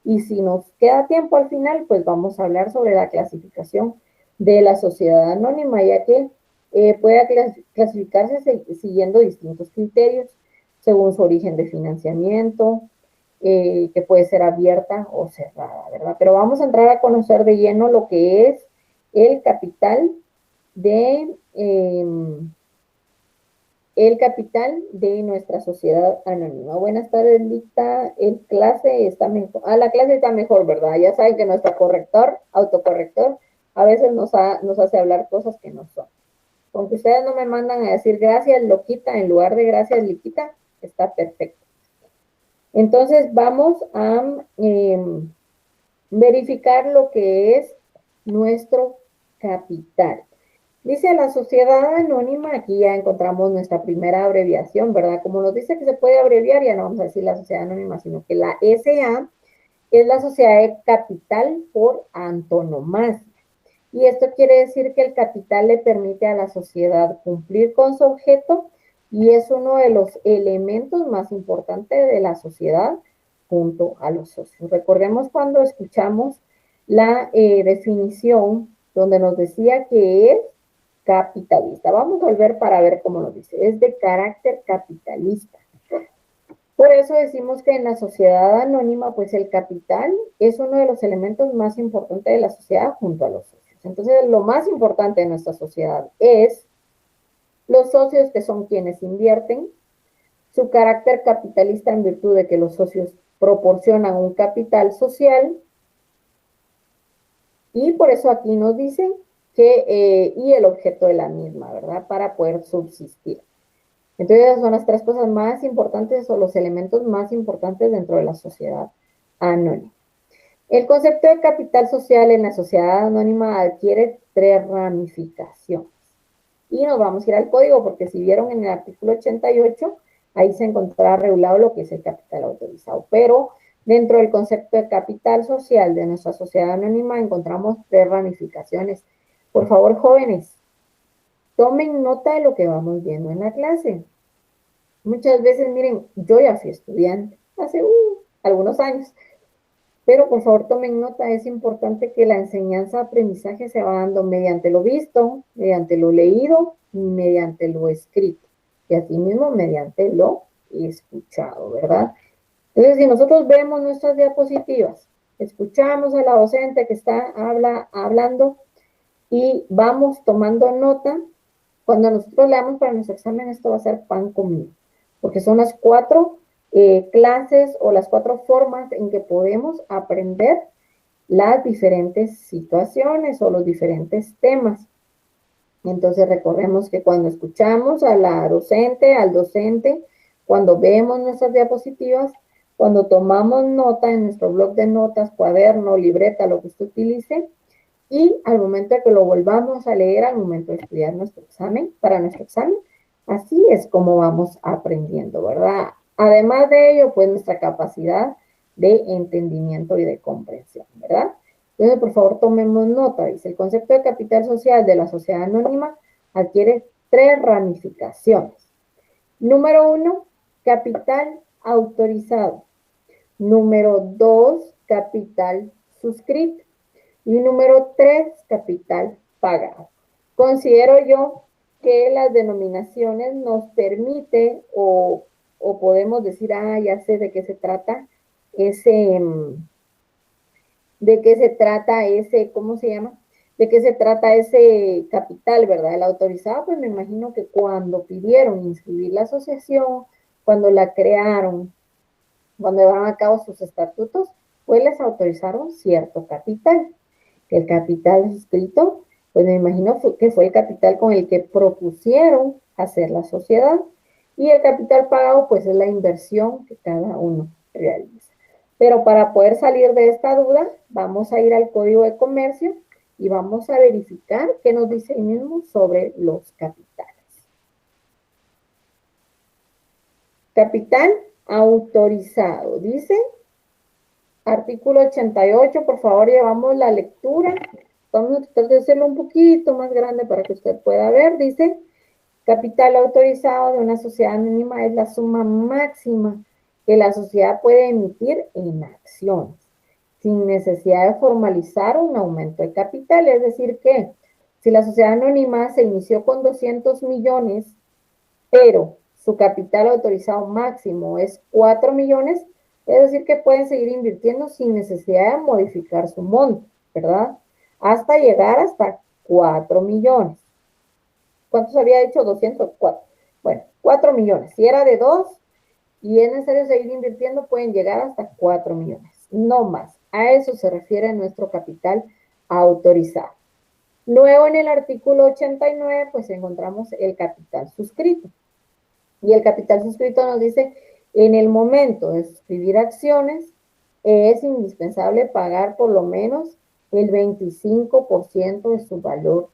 y si nos queda tiempo al final, pues vamos a hablar sobre la clasificación de la sociedad anónima, ya que puede clasificarse siguiendo distintos criterios, según su origen de financiamiento, que puede ser abierta o cerrada, ¿verdad? Pero vamos a entrar a conocer de lleno lo que es el capital de nuestra sociedad anónima. Buenas tardes, Lita. La clase está mejor, ¿verdad? Ya saben que nuestro autocorrector, a veces nos hace hablar cosas que no son. Aunque ustedes no me mandan a decir gracias, Loquita, en lugar de gracias, Liquita, está perfecto. Entonces vamos a verificar lo que es nuestro capital. Dice la sociedad anónima, aquí ya encontramos nuestra primera abreviación, ¿verdad? Como nos dice que se puede abreviar, ya no vamos a decir la sociedad anónima, sino que la SA es la sociedad de capital por antonomasia. Y esto quiere decir que el capital le permite a la sociedad cumplir con su objeto, y es uno de los elementos más importantes de la sociedad junto a los socios. Recordemos cuando escuchamos la definición donde nos decía que es capitalista. Vamos a volver para ver cómo nos dice. Es de carácter capitalista. Por eso decimos que en la sociedad anónima, pues el capital es uno de los elementos más importantes de la sociedad junto a los socios. Entonces, lo más importante de nuestra sociedad es los socios, que son quienes invierten, su carácter capitalista en virtud de que los socios proporcionan un capital social, y por eso aquí nos dicen que, y el objeto de la misma, ¿verdad? Para poder subsistir. Entonces, esas son las tres cosas más importantes, o los elementos más importantes dentro de la sociedad anónima. El concepto de capital social en la sociedad anónima adquiere tres ramificaciones. Y nos vamos a ir al código, porque si vieron en el artículo 88, ahí se encontrará regulado lo que es el capital autorizado. Pero dentro del concepto de capital social de nuestra sociedad anónima encontramos tres ramificaciones. Por favor, jóvenes, tomen nota de lo que vamos viendo en la clase. Muchas veces, miren, yo ya fui estudiante hace algunos años, pero por favor tomen nota, es importante que la enseñanza-aprendizaje se va dando mediante lo visto, mediante lo leído y mediante lo escrito, y asimismo mediante lo escuchado, ¿verdad? Entonces, si nosotros vemos nuestras diapositivas, escuchamos a la docente que está hablando y vamos tomando nota, cuando nosotros leamos para nuestro examen, esto va a ser pan comido, porque son las cuatro clases o las cuatro formas en que podemos aprender las diferentes situaciones o los diferentes temas. Entonces recordemos que cuando escuchamos a la docente, al docente, cuando vemos nuestras diapositivas, cuando tomamos nota en nuestro blog de notas, cuaderno, libreta, lo que usted utilice, y al momento de que lo volvamos a leer, al momento de estudiar nuestro examen, para nuestro examen, así es como vamos aprendiendo, ¿verdad? Además de ello, pues nuestra capacidad de entendimiento y de comprensión, ¿verdad? Entonces, por favor, tomemos nota. Dice, el concepto de capital social de la sociedad anónima adquiere 3 ramificaciones. Número 1, capital autorizado. Número 2, capital suscrito. Y número 3, capital pagado. Considero yo que las denominaciones nos permite o podemos decir, ya sé de qué se trata ese, ¿cómo se llama? De qué se trata ese capital, ¿verdad? El autorizado, pues me imagino que cuando pidieron inscribir la asociación, cuando la crearon, cuando llevaron a cabo sus estatutos, pues les autorizaron cierto capital. El capital suscrito, pues me imagino que fue el capital con el que propusieron hacer la sociedad. Y el capital pagado, pues es la inversión que cada uno realiza. Pero para poder salir de esta duda, vamos a ir al Código de Comercio y vamos a verificar qué nos dice el mismo sobre los capitales. Capital autorizado, dice artículo 88, por favor, llevamos la lectura. Vamos a tratar de hacerlo un poquito más grande para que usted pueda ver. Dice, capital autorizado de una sociedad anónima es la suma máxima que la sociedad puede emitir en acciones, sin necesidad de formalizar un aumento de capital. Es decir que, si la sociedad anónima se inició con 200 millones, pero su capital autorizado máximo es 4 millones, es decir que pueden seguir invirtiendo sin necesidad de modificar su monto, ¿verdad? Hasta llegar hasta 4 millones. ¿Cuántos había dicho? 204. Bueno, 4 millones. Si era de 2 y es necesario seguir invirtiendo, pueden llegar hasta 4 millones. No más. A eso se refiere nuestro capital autorizado. Luego en el artículo 89, pues encontramos el capital suscrito. Y el capital suscrito nos dice, en el momento de suscribir acciones, es indispensable pagar por lo menos el 25% de su valor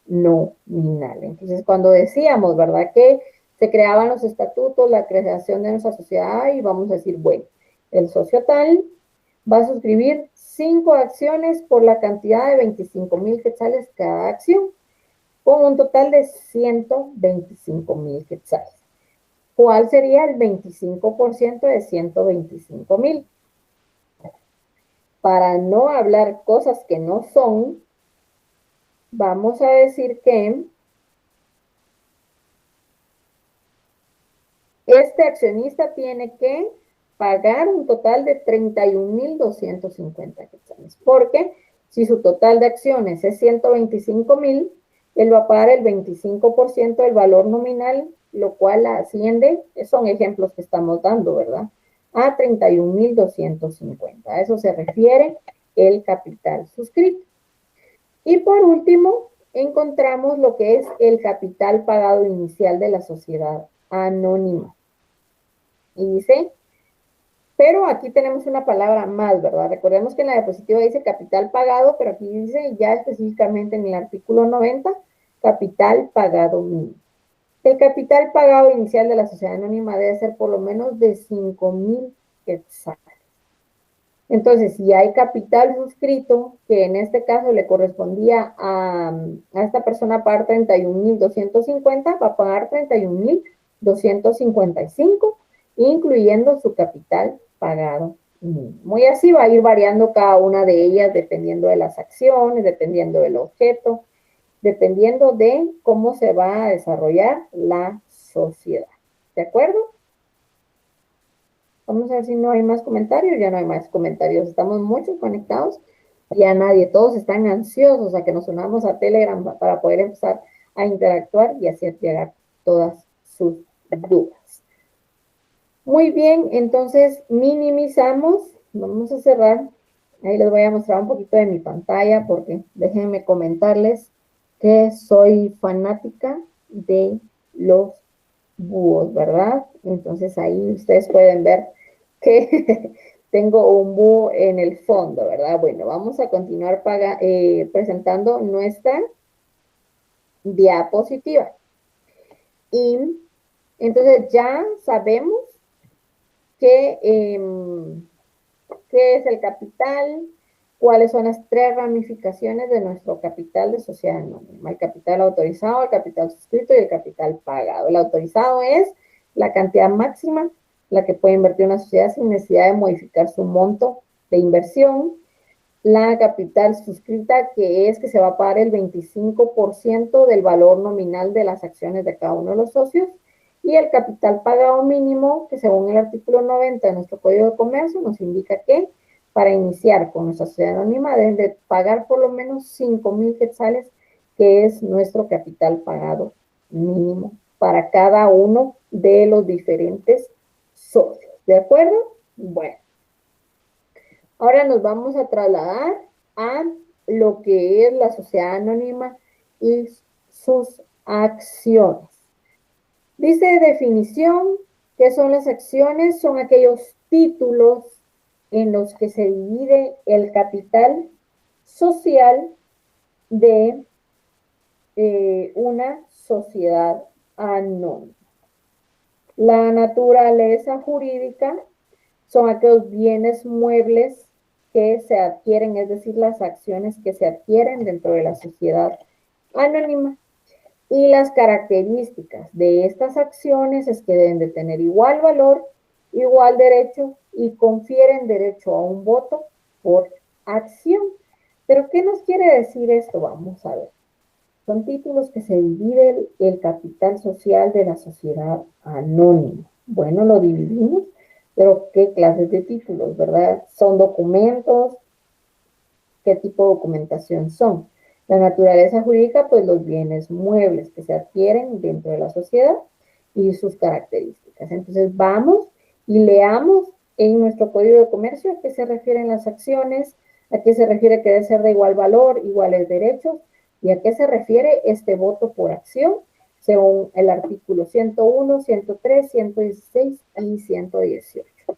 nominal. Entonces, cuando decíamos, ¿verdad?, que se creaban los estatutos, la creación de nuestra sociedad, y vamos a decir, bueno, el socio tal va a suscribir 5 acciones por la cantidad de 25,000 quetzales cada acción, con un total de 125,000 quetzales. ¿Cuál sería el 25% de 125,000? Para no hablar cosas que no son, vamos a decir que este accionista tiene que pagar un total de 31,250 quetzales. Porque si su total de acciones es 125,000, él va a pagar el 25% del valor nominal, lo cual asciende, son ejemplos que estamos dando, ¿verdad?, a 31,250. A eso se refiere el capital suscrito. Y por último, encontramos lo que es el capital pagado inicial de la sociedad anónima. Y dice, pero aquí tenemos una palabra más, ¿verdad? Recordemos que en la diapositiva dice capital pagado, pero aquí dice ya específicamente en el artículo 90, capital pagado mínimo. El capital pagado inicial de la sociedad anónima debe ser por lo menos de 5,000 quetzales. Entonces, si hay capital suscrito, que en este caso le correspondía a esta persona pagar 31,250, va a pagar 31,255, incluyendo su capital pagado mínimo. Y así va a ir variando cada una de ellas dependiendo de las acciones, dependiendo del objeto, dependiendo de cómo se va a desarrollar la sociedad. ¿De acuerdo? Vamos a ver si no hay más comentarios. Ya no hay más comentarios. Estamos muchos conectados. Ya nadie, todos están ansiosos a que nos unamos a Telegram para poder empezar a interactuar y hacer llegar todas sus dudas. Muy bien, entonces minimizamos. Vamos a cerrar. Ahí les voy a mostrar un poquito de mi pantalla porque déjenme comentarles que soy fanática de los búhos, ¿verdad? Entonces ahí ustedes pueden ver que tengo un búho en el fondo, ¿verdad? Bueno, vamos a continuar presentando nuestra diapositiva. Y entonces ya sabemos que, qué es el capital, cuáles son las tres ramificaciones de nuestro capital de sociedad anónima: el capital autorizado, el capital suscrito y el capital pagado. El autorizado es la cantidad máxima, la que puede invertir una sociedad sin necesidad de modificar su monto de inversión. La capital suscrita, que es que se va a pagar el 25% del valor nominal de las acciones de cada uno de los socios. Y el capital pagado mínimo, que según el artículo 90 de nuestro Código de Comercio nos indica que para iniciar con nuestra sociedad anónima deben de pagar por lo menos 5,000 quetzales, que es nuestro capital pagado mínimo para cada uno de los diferentes socios. ¿De acuerdo? Bueno, ahora nos vamos a trasladar a lo que es la sociedad anónima y sus acciones. Dice definición, ¿qué son las acciones? Son aquellos títulos en los que se divide el capital social de una sociedad anónima. La naturaleza jurídica son aquellos bienes muebles que se adquieren, es decir, las acciones que se adquieren dentro de la sociedad anónima. Y las características de estas acciones es que deben de tener igual valor, igual derecho y confieren derecho a un voto por acción. ¿Pero qué nos quiere decir esto? Vamos a ver. Son títulos que se divide el capital social de la sociedad anónima. Bueno, lo dividimos, pero ¿qué clases de títulos, verdad? ¿Son documentos? ¿Qué tipo de documentación son? La naturaleza jurídica, pues los bienes muebles que se adquieren dentro de la sociedad y sus características. Entonces vamos y leamos en nuestro Código de Comercio a qué se refieren las acciones, a qué se refiere que debe ser de igual valor, iguales derechos, y a qué se refiere este voto por acción, según el artículo 101, 103, 116 y 118.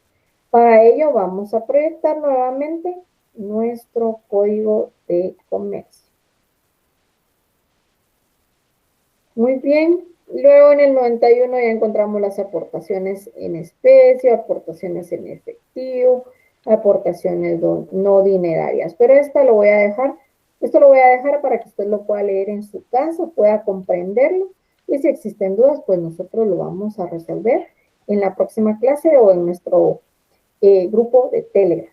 Para ello vamos a proyectar nuevamente nuestro Código de Comercio. Muy bien, luego en el 91 ya encontramos las aportaciones en especie, aportaciones en efectivo, aportaciones no dinerarias, pero esto lo voy a dejar para que usted lo pueda leer en su casa, pueda comprenderlo, y si existen dudas, pues nosotros lo vamos a resolver en la próxima clase o en nuestro grupo de Telegram.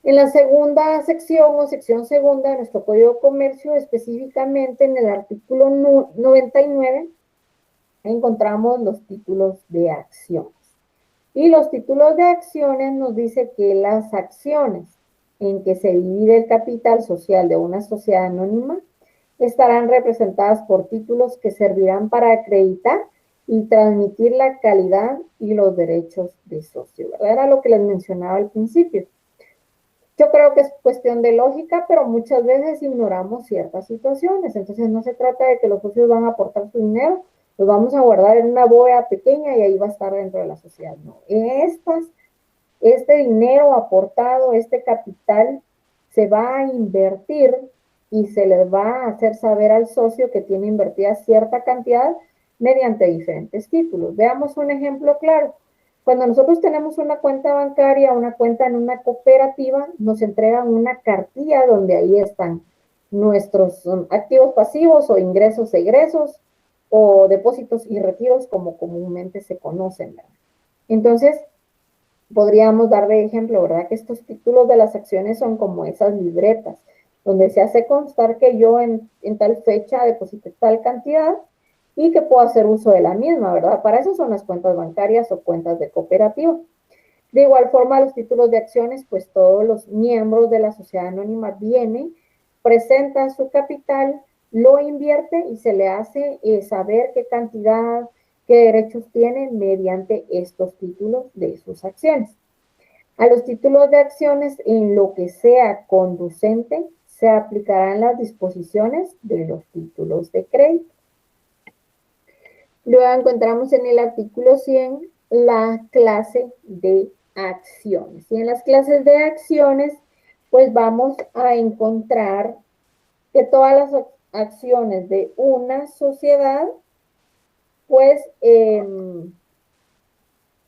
En la segunda sección o sección segunda de nuestro Código de Comercio, específicamente en el artículo 99, encontramos los títulos de acciones. Y los títulos de acciones nos dice que las acciones en que se divide el capital social de una sociedad anónima estarán representadas por títulos que servirán para acreditar y transmitir la calidad y los derechos de socio, ¿verdad? Era lo que les mencionaba al principio. Yo creo que es cuestión de lógica, pero muchas veces ignoramos ciertas situaciones. Entonces no se trata de que los socios van a aportar su dinero, los vamos a guardar en una bóveda pequeña y ahí va a estar dentro de la sociedad. No, este dinero aportado, este capital, se va a invertir y se le va a hacer saber al socio que tiene invertida cierta cantidad mediante diferentes títulos. Veamos un ejemplo claro. Cuando nosotros tenemos una cuenta bancaria, una cuenta en una cooperativa, nos entregan una cartilla donde ahí están nuestros activos pasivos o ingresos e egresos o depósitos y retiros como comúnmente se conocen, ¿verdad? Entonces, podríamos dar de ejemplo, ¿verdad? Que estos títulos de las acciones son como esas libretas, donde se hace constar que yo en tal fecha deposité tal cantidad y que puedo hacer uso de la misma, ¿verdad? Para eso son las cuentas bancarias o cuentas de cooperativa. De igual forma, los títulos de acciones, pues todos los miembros de la sociedad anónima vienen, presentan su capital, lo invierte y se le hace saber qué cantidad, qué derechos tiene mediante estos títulos de sus acciones. A los títulos de acciones, en lo que sea conducente, se aplicarán las disposiciones de los títulos de crédito. Luego encontramos en el artículo 100 la clase de acciones. Y en las clases de acciones, pues vamos a encontrar que todas las acciones de una sociedad, pues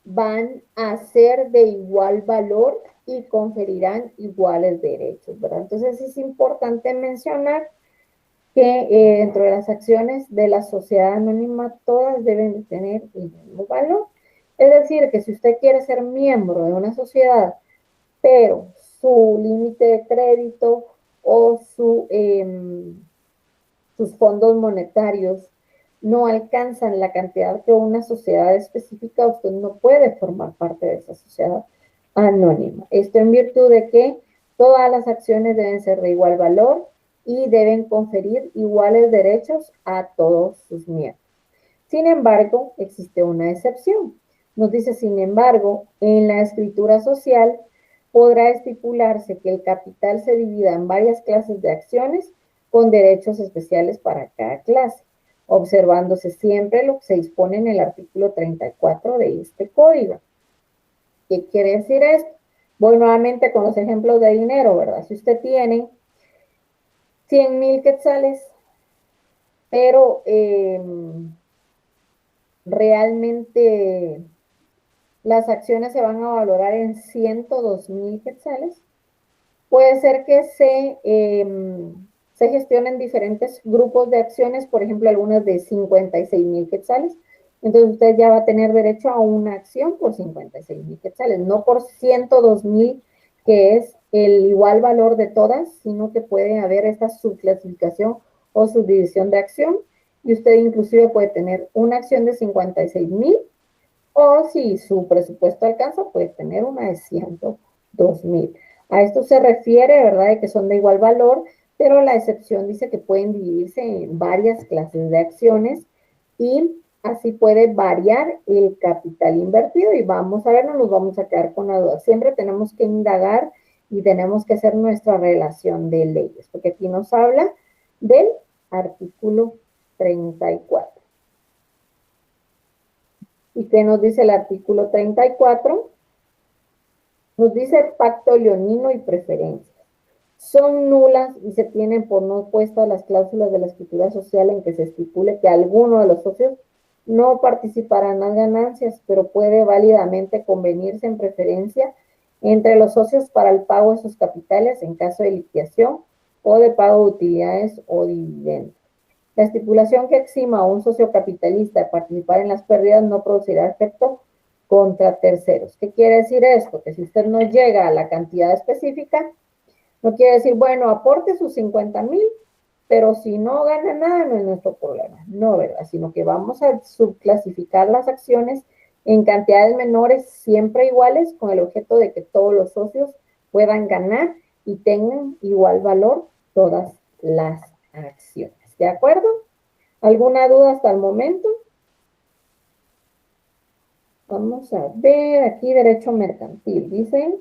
van a ser de igual valor y conferirán iguales derechos, ¿verdad? Entonces es importante mencionar que dentro de las acciones de la sociedad anónima todas deben de tener el mismo valor. Es decir, que si usted quiere ser miembro de una sociedad, pero su límite de crédito o sus fondos monetarios no alcanzan la cantidad que una sociedad específica, usted no puede formar parte de esa sociedad anónima. Esto en virtud de que todas las acciones deben ser de igual valor y deben conferir iguales derechos a todos sus miembros. Sin embargo, existe una excepción. Nos dice, sin embargo, en la escritura social podrá estipularse que el capital se divida en varias clases de acciones con derechos especiales para cada clase, observándose siempre lo que se dispone en el artículo 34 de este código. ¿Qué quiere decir esto? Voy nuevamente con los ejemplos de dinero, ¿verdad? Si usted tiene 100,000 quetzales, pero realmente las acciones se van a valorar en 102,000 quetzales, puede ser que se gestionen diferentes grupos de acciones, por ejemplo, algunas de 56,000 quetzales. Entonces usted ya va a tener derecho a una acción por 56,000 quetzales, no por 102,000, que es el igual valor de todas, sino que puede haber esta subclasificación o subdivisión de acción, y usted inclusive puede tener una acción de 56,000, o si su presupuesto alcanza, puede tener una de 102,000. A esto se refiere, ¿verdad?, de que son de igual valor, pero la excepción dice que pueden dividirse en varias clases de acciones y así puede variar el capital invertido. Y vamos a ver, no nos vamos a quedar con la duda. Siempre tenemos que indagar y tenemos que hacer nuestra relación de leyes, porque aquí nos habla del artículo 34. ¿Y qué nos dice el artículo 34? Nos dice pacto leonino y preferencias. Son nulas y se tienen por no puestas las cláusulas de la escritura social en que se estipule que alguno de los socios no participará en las ganancias, pero puede válidamente convenirse en preferencia entre los socios para el pago de sus capitales en caso de liquidación o de pago de utilidades o dividendos. La estipulación que exima a un socio capitalista de participar en las pérdidas no producirá efecto contra terceros. ¿Qué quiere decir esto? Que si usted no llega a la cantidad específica, no quiere decir, bueno, aporte sus 50,000, pero si no gana nada no es nuestro problema. No, ¿verdad? Sino que vamos a subclasificar las acciones en cantidades menores, siempre iguales, con el objeto de que todos los socios puedan ganar y tengan igual valor todas las acciones. ¿De acuerdo? ¿Alguna duda hasta el momento? Vamos a ver aquí derecho mercantil. Dice,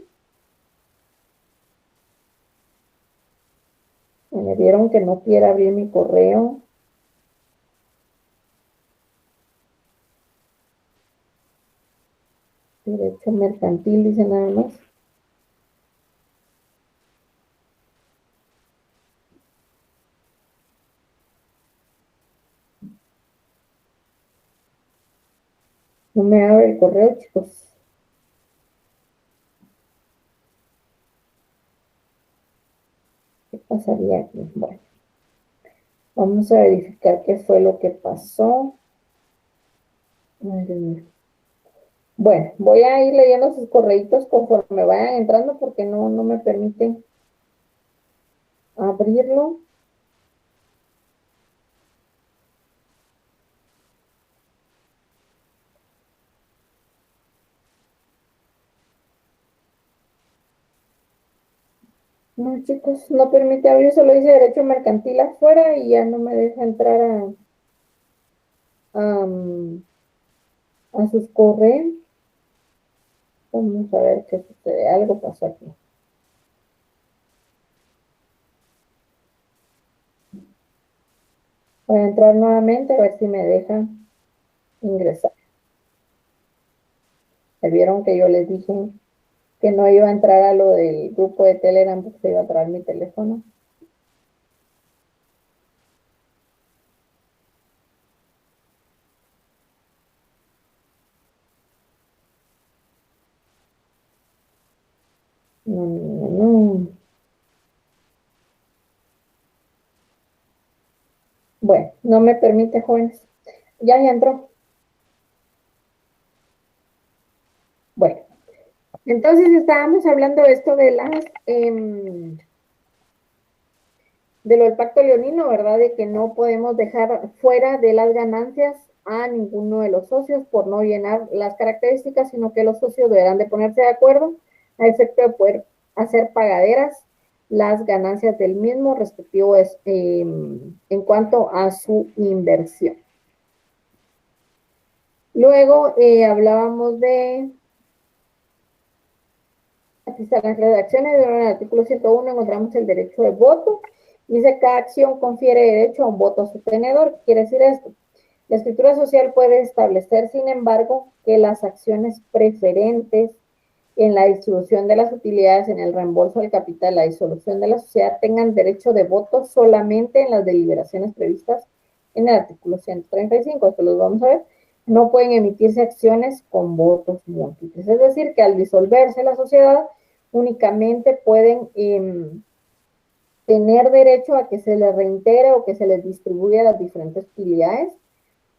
me dieron que no quiera abrir mi correo. Derecho mercantil, dice nada más. No me abre el correo, chicos. ¿Qué pasaría aquí? Bueno, vamos a verificar qué fue lo que pasó. Ay, Dios mío. Bueno, voy a ir leyendo sus correitos conforme vayan entrando porque no me permite abrirlo. No, chicos, no permite abrir, solo dice derecho mercantil afuera y ya no me deja entrar a, a sus correos. Vamos a ver qué sucede. Algo pasó aquí. Voy a entrar nuevamente a ver si me dejan ingresar. ¿Me vieron que yo les dije que no iba a entrar a lo del grupo de Telegram porque se iba a traer mi teléfono. No, no, no. Bueno, no me permite, jóvenes. Ya entró. Bueno, entonces estábamos hablando de esto de las de lo del pacto leonino, ¿verdad? De que no podemos dejar fuera de las ganancias a ninguno de los socios por no llenar las características, sino que los socios deberán de ponerse de acuerdo a efecto de poder hacer pagaderas las ganancias del mismo respectivo en cuanto a su inversión. Luego hablábamos de aquí están las redacciones, en el artículo 101 encontramos el derecho de voto. Dice que cada acción confiere derecho a un voto sostenedor. ¿Qué quiere decir esto? La escritura social puede establecer, sin embargo, que las acciones preferentes en la distribución de las utilidades, en el reembolso del capital, la disolución de la sociedad, tengan derecho de voto solamente en las deliberaciones previstas en el artículo 135. Esto los vamos a ver. No pueden emitirse acciones con votos múltiples. Es decir, que al disolverse la sociedad, únicamente pueden tener derecho a que se les reintegre o que se les distribuya las diferentes utilidades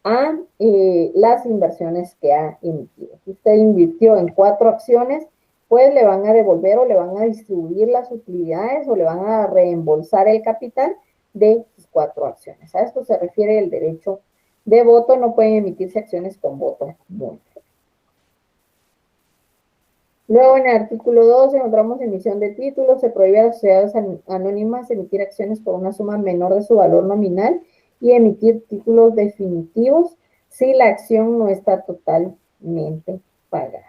a las inversiones que ha emitido. Si usted invirtió en 4 acciones, pues le van a devolver o le van a distribuir las utilidades o le van a reembolsar el capital de sus 4 acciones. A esto se refiere el derecho de voto. No pueden emitirse acciones con voto múltiple. Luego, en el artículo 2 encontramos emisión de títulos. Se prohíbe a las sociedades anónimas emitir acciones por una suma menor de su valor nominal y emitir títulos definitivos si la acción no está totalmente pagada.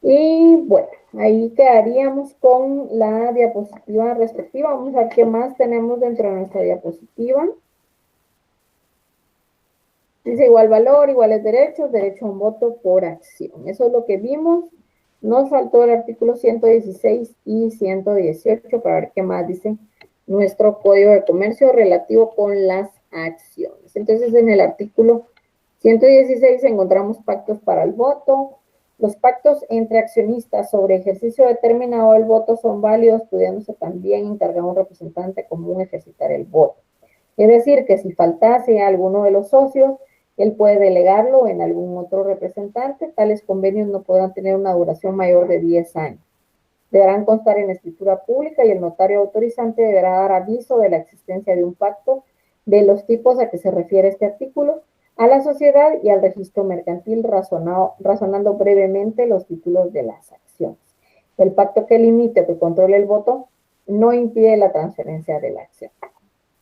Y bueno, ahí quedaríamos con la diapositiva respectiva. Vamos a ver qué más tenemos dentro de nuestra diapositiva. Dice igual valor, iguales derechos, derecho a un voto por acción. Eso es lo que vimos. Nos faltó el artículo 116 y 118 para ver qué más dice nuestro Código de Comercio relativo con las acciones. Entonces, en el artículo 116 encontramos pactos para el voto. Los pactos entre accionistas sobre ejercicio determinado del voto son válidos, pudiéndose también encargar a un representante común ejercitar el voto. Es decir, que si faltase alguno de los socios, él puede delegarlo en algún otro representante. Tales convenios no podrán tener una duración mayor de 10 años. Deberán constar en escritura pública y el notario autorizante deberá dar aviso de la existencia de un pacto de los tipos a que se refiere este artículo a la sociedad y al registro mercantil, razonando brevemente los títulos de las acciones. El pacto que limite o que controle el voto no impide la transferencia de la acción.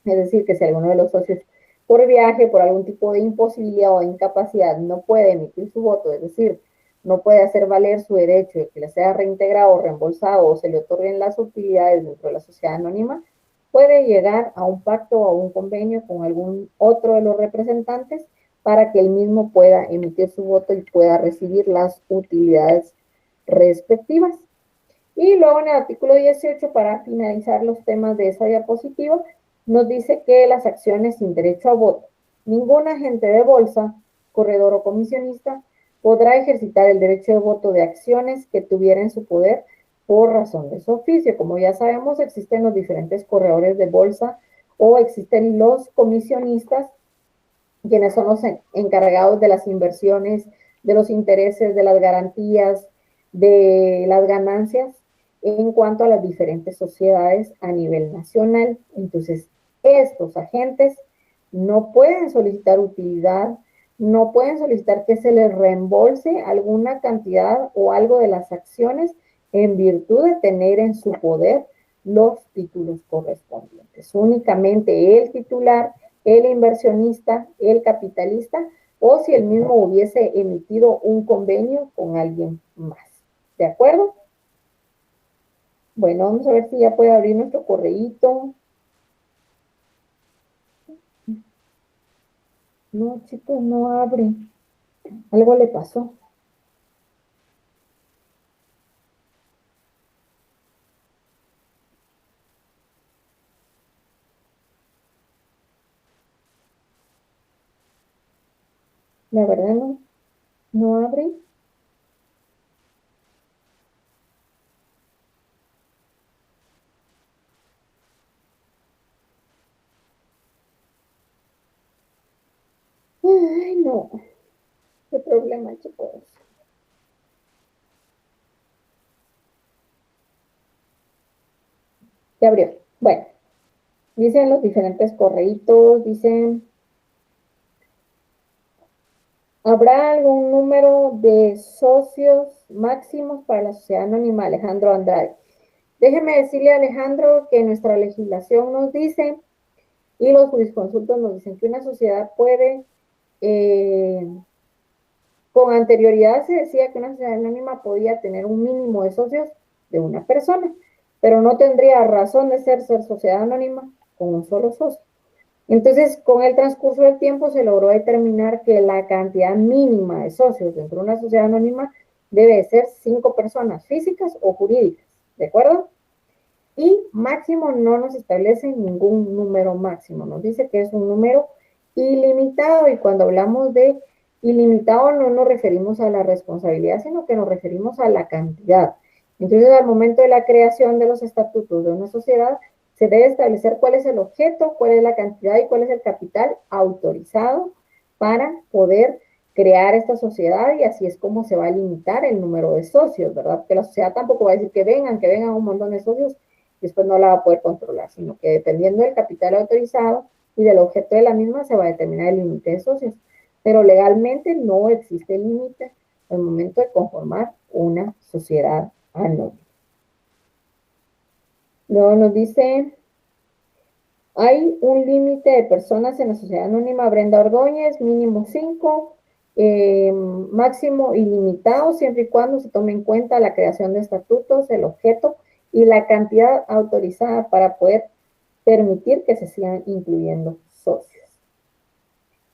Es decir, que si alguno de los socios por viaje, por algún tipo de imposibilidad o incapacidad no puede emitir su voto, es decir, no puede hacer valer su derecho de que le sea reintegrado, reembolsado o se le otorguen las utilidades dentro de la sociedad anónima, puede llegar a un pacto o a un convenio con algún otro de los representantes para que él mismo pueda emitir su voto y pueda recibir las utilidades respectivas. Y luego en el artículo 18, para finalizar los temas de esa diapositiva, nos dice que las acciones sin derecho a voto, ningún agente de bolsa, corredor o comisionista podrá ejercitar el derecho de voto de acciones que tuviera en su poder por razón de su oficio. Como ya sabemos, existen los diferentes corredores de bolsa o existen los comisionistas, quienes son los encargados de las inversiones, de los intereses, de las garantías, de las ganancias en cuanto a las diferentes sociedades a nivel nacional. Entonces, estos agentes no pueden solicitar utilidad, no pueden solicitar que se les reembolse alguna cantidad o algo de las acciones en virtud de tener en su poder los títulos correspondientes. Únicamente el titular, el inversionista, el capitalista, o si él mismo hubiese emitido un convenio con alguien más. ¿De acuerdo? Bueno, vamos a ver si ya puede abrir nuestro correíto. No, chicos, no abre. Algo le pasó. La verdad no abre. Ay, no. Qué problema, chicos. Ya abrió. Bueno, dicen los diferentes correitos, dicen, ¿habrá algún número de socios máximos para la sociedad anónima? Alejandro Andrade. Déjeme decirle a Alejandro que nuestra legislación nos dice y los jurisconsultos nos dicen que una sociedad puede, con anterioridad se decía que una sociedad anónima podía tener un mínimo de socios de una persona, pero no tendría razón de ser sociedad anónima con un solo socio. Entonces, con el transcurso del tiempo se logró determinar que la cantidad mínima de socios dentro de una sociedad anónima debe ser 5 personas físicas o jurídicas, ¿de acuerdo? Y máximo no nos establece ningún número máximo, nos dice que es un número ilimitado, y cuando hablamos de ilimitado no nos referimos a la responsabilidad, sino que nos referimos a la cantidad. Entonces, al momento de la creación de los estatutos de una sociedad, se debe establecer cuál es el objeto, cuál es la cantidad y cuál es el capital autorizado para poder crear esta sociedad, y así es como se va a limitar el número de socios, ¿verdad? Porque la sociedad tampoco va a decir que vengan un montón de socios, después no la va a poder controlar, sino que dependiendo del capital autorizado y del objeto de la misma se va a determinar el límite de socios. Pero legalmente no existe límite al momento de conformar una sociedad anónima. Luego nos dice, hay un límite de personas en la sociedad anónima. Brenda Ordóñez, mínimo 5, máximo ilimitado, siempre y cuando se tome en cuenta la creación de estatutos, el objeto y la cantidad autorizada para poder permitir que se sigan incluyendo socios.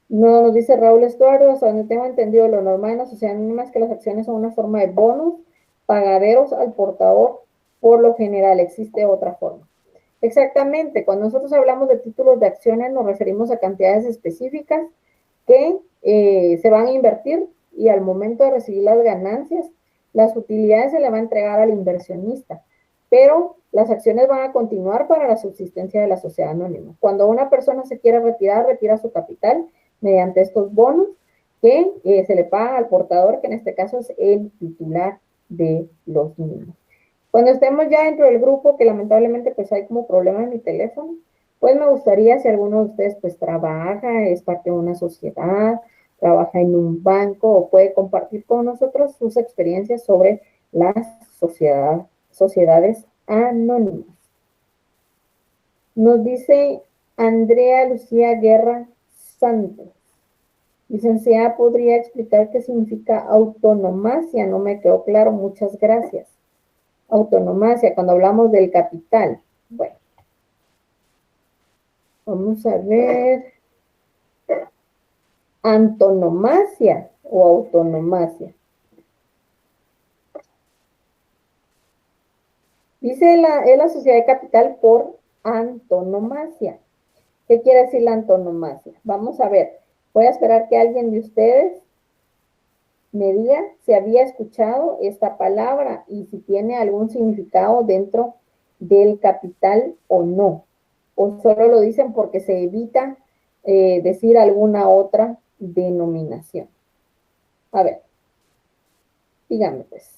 No, nos dice Raúl Estuardo, hasta donde tengo entendido, lo normal en la sociedad anónima es que las acciones son una forma de bonus, pagaderos al portador, por lo general, existe otra forma. Exactamente, cuando nosotros hablamos de títulos de acciones nos referimos a cantidades específicas que se van a invertir, y al momento de recibir las ganancias, las utilidades se le va a entregar al inversionista, pero las acciones van a continuar para la subsistencia de la sociedad anónima. Cuando una persona se quiere retirar, retira su capital mediante estos bonos que se le paga al portador, que en este caso es el titular de los mismos. Cuando estemos ya dentro del grupo, que lamentablemente pues hay como problema en mi teléfono, pues me gustaría, si alguno de ustedes pues trabaja, es parte de una sociedad, trabaja en un banco o puede compartir con nosotros sus experiencias sobre las sociedades anónimas. Nos dice Andrea Lucía Guerra Santos. Licenciada, ¿podría explicar qué significa autonomacia? No me quedó claro, muchas gracias. Autonomacia, cuando hablamos del capital. Bueno, vamos a ver. Antonomacia o autonomacia. Dice es la sociedad de capital por antonomacia. ¿Qué quiere decir la antonomacia? Vamos a ver. Voy a esperar que alguien de ustedes me diga si había escuchado esta palabra y si tiene algún significado dentro del capital o no. O solo lo dicen porque se evita decir alguna otra denominación. A ver, díganme pues.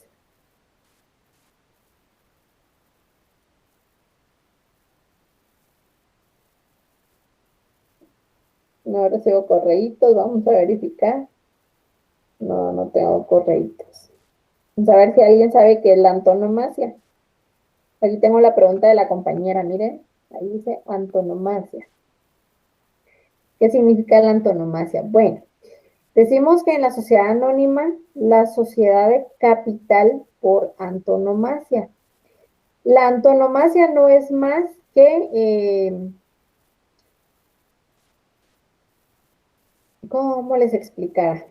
No recibo correitos, vamos a verificar. No, no tengo correitos. Vamos a ver si alguien sabe qué es la antonomasia. Aquí tengo la pregunta de la compañera, miren, ahí dice antonomasia. ¿Qué significa la antonomasia? Bueno, decimos que en la sociedad anónima, la sociedad de capital por antonomasia. La antonomasia no es más que, ¿cómo les explicara?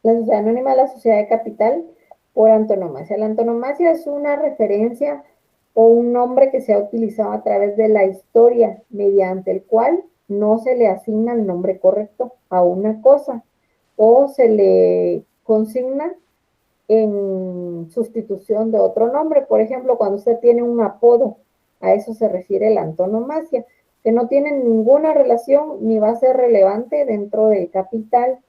La sociedad anónima es la sociedad de capital por antonomasia. La antonomasia es una referencia o un nombre que se ha utilizado a través de la historia, mediante el cual no se le asigna el nombre correcto a una cosa o se le consigna en sustitución de otro nombre. Por ejemplo, cuando usted tiene un apodo, a eso se refiere la antonomasia, que no tiene ninguna relación ni va a ser relevante dentro del capital,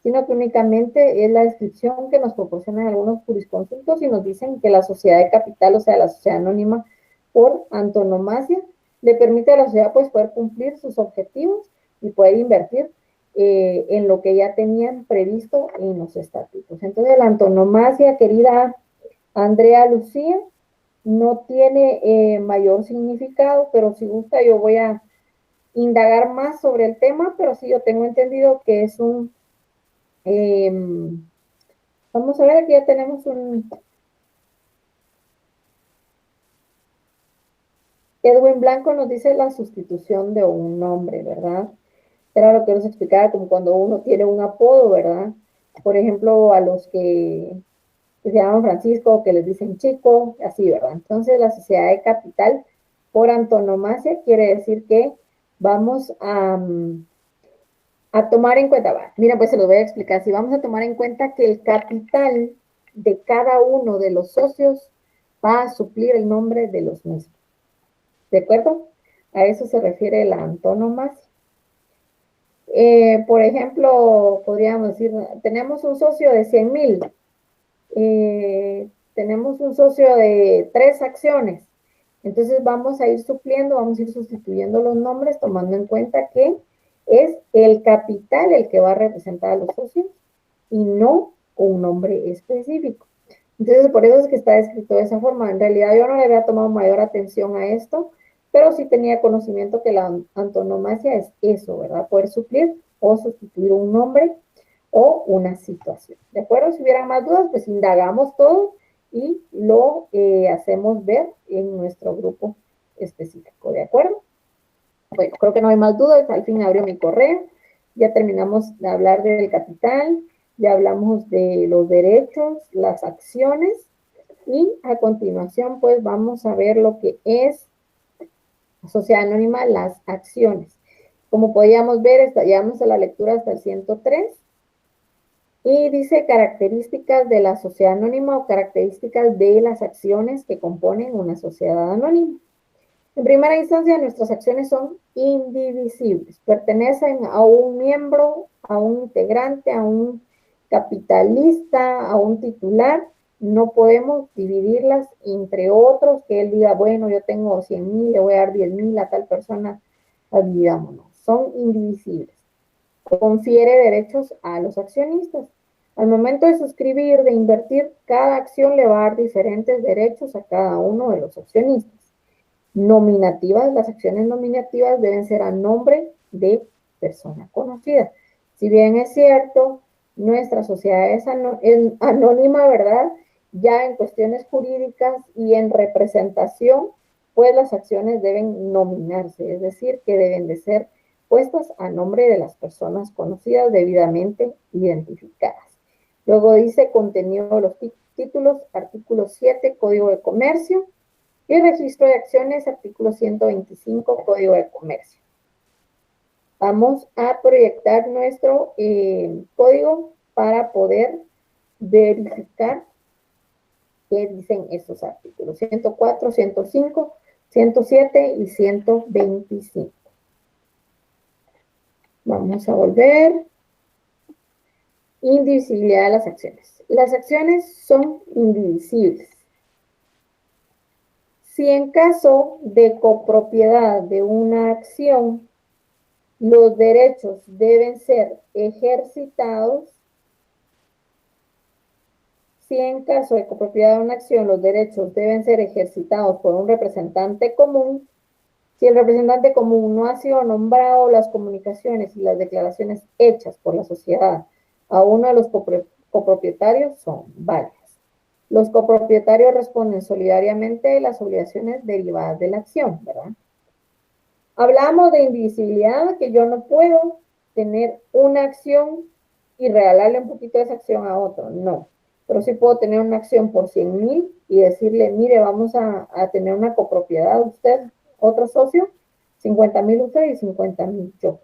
sino que únicamente es la descripción que nos proporcionan algunos jurisconsultos y nos dicen que la sociedad de capital, o sea, la sociedad anónima por antonomasia, le permite a la sociedad pues poder cumplir sus objetivos y poder invertir en lo que ya tenían previsto en los estatutos. Entonces, la antonomasia, querida Andrea Lucía, no tiene mayor significado, pero si gusta yo voy a indagar más sobre el tema, pero sí yo tengo entendido que es un... vamos a ver, aquí ya tenemos un... Edwin Blanco nos dice la sustitución de un nombre, ¿verdad? Era lo que nos explicaba, como cuando uno tiene un apodo, ¿verdad? Por ejemplo, a los que se llaman Francisco, que les dicen chico, así, ¿verdad? Entonces, la sociedad de capital, por antonomasia, quiere decir que vamos a tomar en cuenta, va, mira, pues se los voy a explicar, si vamos a tomar en cuenta que el capital de cada uno de los socios va a suplir el nombre de los mismos, ¿de acuerdo? A eso se refiere la antonomasia. Por ejemplo, podríamos decir, tenemos un socio de 100,000, tenemos un socio de 3 acciones, entonces vamos a ir supliendo, vamos a ir sustituyendo los nombres tomando en cuenta que es el capital el que va a representar a los socios y no un nombre específico. Entonces, por eso es que está escrito de esa forma. En realidad yo no le había tomado mayor atención a esto, pero sí tenía conocimiento que la antonomasia es eso, ¿verdad? Poder suplir o sustituir un nombre o una situación. ¿De acuerdo? Si hubieran más dudas, pues indagamos todo y lo hacemos ver en nuestro grupo específico. ¿De acuerdo? Bueno, creo que no hay más dudas. Al fin abrió mi correo. Ya terminamos de hablar del capital, ya hablamos de los derechos, las acciones y a continuación pues vamos a ver lo que es sociedad anónima, las acciones. Como podíamos ver, llegamos a la lectura hasta el 103 y dice características de la sociedad anónima o características de las acciones que componen una sociedad anónima. En primera instancia, nuestras acciones son indivisibles, pertenecen a un miembro, a un integrante, a un capitalista, a un titular. No podemos dividirlas entre otros, que él diga, bueno, yo tengo 100,000, le voy a dar 10,000 a tal persona, dividámonos. Son indivisibles. Confiere derechos a los accionistas. Al momento de suscribir, de invertir, cada acción le va a dar diferentes derechos a cada uno de los accionistas. Nominativas, las acciones nominativas deben ser a nombre de persona conocida. Si bien es cierto, nuestra sociedad es anónima, ¿verdad? Ya en cuestiones jurídicas y en representación, pues las acciones deben nominarse, es decir, que deben de ser puestas a nombre de las personas conocidas debidamente identificadas. Luego dice contenido de los títulos, artículo 7, Código de Comercio, y registro de acciones, artículo 125, Código de Comercio. Vamos a proyectar nuestro código para poder verificar qué dicen estos artículos. 104, 105, 107 y 125. Vamos a volver. Indivisibilidad de las acciones. Las acciones son indivisibles. Si en caso de copropiedad de una acción, los derechos deben ser ejercitados, si en caso de copropiedad de una acción, los derechos deben ser ejercitados por un representante común, si el representante común no ha sido nombrado, las comunicaciones y las declaraciones hechas por la sociedad a uno de los copropietarios son válidas. Los copropietarios responden solidariamente de las obligaciones derivadas de la acción, ¿verdad? Hablamos de indivisibilidad, que yo no puedo tener una acción y regalarle un poquito de esa acción a otro, no. Pero sí puedo tener una acción por 100,000 y decirle, mire, vamos a tener una copropiedad, usted, otro socio, 50,000 usted y 50,000 yo.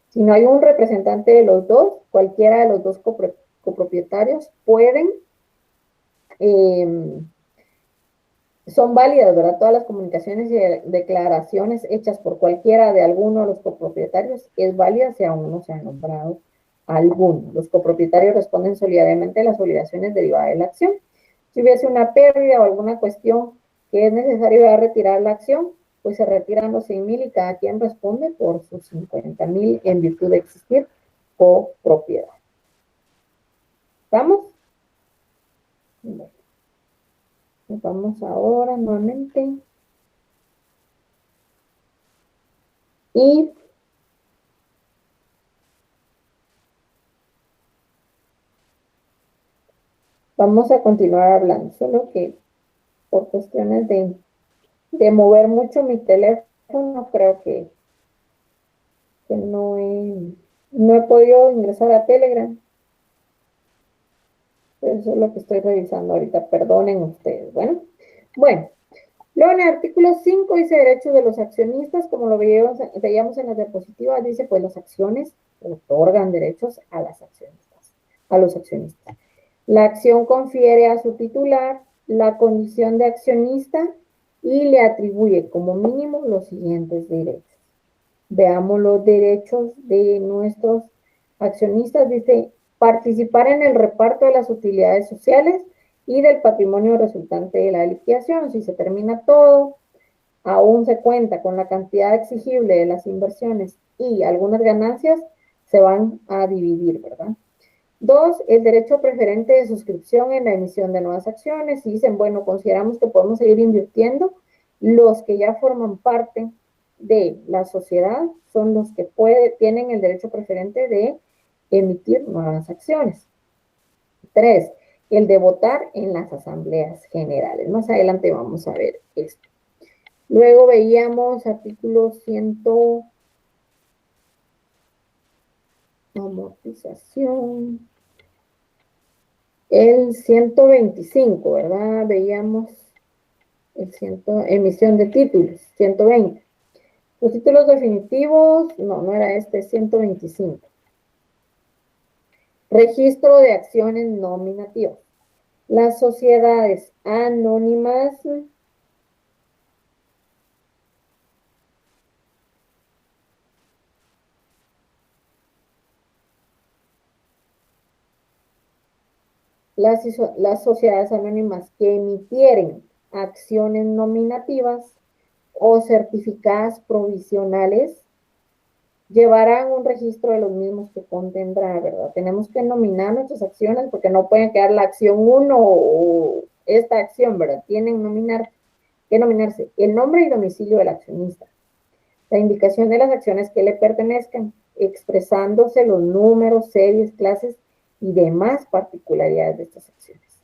Si no hay un representante de los dos, cualquiera de los dos copropietarios pueden, son válidas, ¿verdad? Todas las comunicaciones y declaraciones hechas por cualquiera de alguno de los copropietarios es válida si aún no se ha nombrado alguno. Los copropietarios responden solidariamente a las obligaciones derivadas de la acción. Si hubiese una pérdida o alguna cuestión que es necesario retirar la acción, pues se retiran los 100,000 y cada quien responde por sus 50,000 en virtud de existir copropiedad. ¿Estamos? Bueno, vamos ahora nuevamente. Y vamos a continuar hablando, solo que por cuestiones de mover mucho mi teléfono, creo que no he podido ingresar a Telegram. Eso es lo que estoy revisando ahorita, perdonen ustedes. Bueno, luego en el artículo 5 dice derechos de los accionistas, como lo veíamos en las diapositivas, dice pues las acciones otorgan derechos a las accionistas, a los accionistas. La acción confiere a su titular la condición de accionista y le atribuye como mínimo los siguientes derechos. Veamos los derechos de nuestros accionistas. Dice, participar en el reparto de las utilidades sociales y del patrimonio resultante de la liquidación. Si se termina todo, aún se cuenta con la cantidad exigible de las inversiones y algunas ganancias, se van a dividir, ¿verdad? 2, el derecho preferente de suscripción en la emisión de nuevas acciones. Y dicen, bueno, consideramos que podemos seguir invirtiendo. Los que ya forman parte de la sociedad son los que tienen el derecho preferente de emitir nuevas acciones. 3, el de votar en las asambleas generales. Más adelante vamos a ver esto. Luego veíamos artículo 100, amortización, el 125, ¿verdad? Veíamos el emisión de títulos, 120. Los títulos definitivos, no era este, 125. Registro de acciones nominativas. Las sociedades anónimas las sociedades anónimas que emitieren acciones nominativas o certificadas provisionales llevarán un registro de los mismos que contendrá, ¿verdad? Tenemos que nominar nuestras acciones porque no pueden quedar la acción 1 o esta acción, ¿verdad? Tienen que nominarse el nombre y domicilio del accionista, la indicación de las acciones que le pertenezcan, expresándose los números, series, clases y demás particularidades de estas acciones.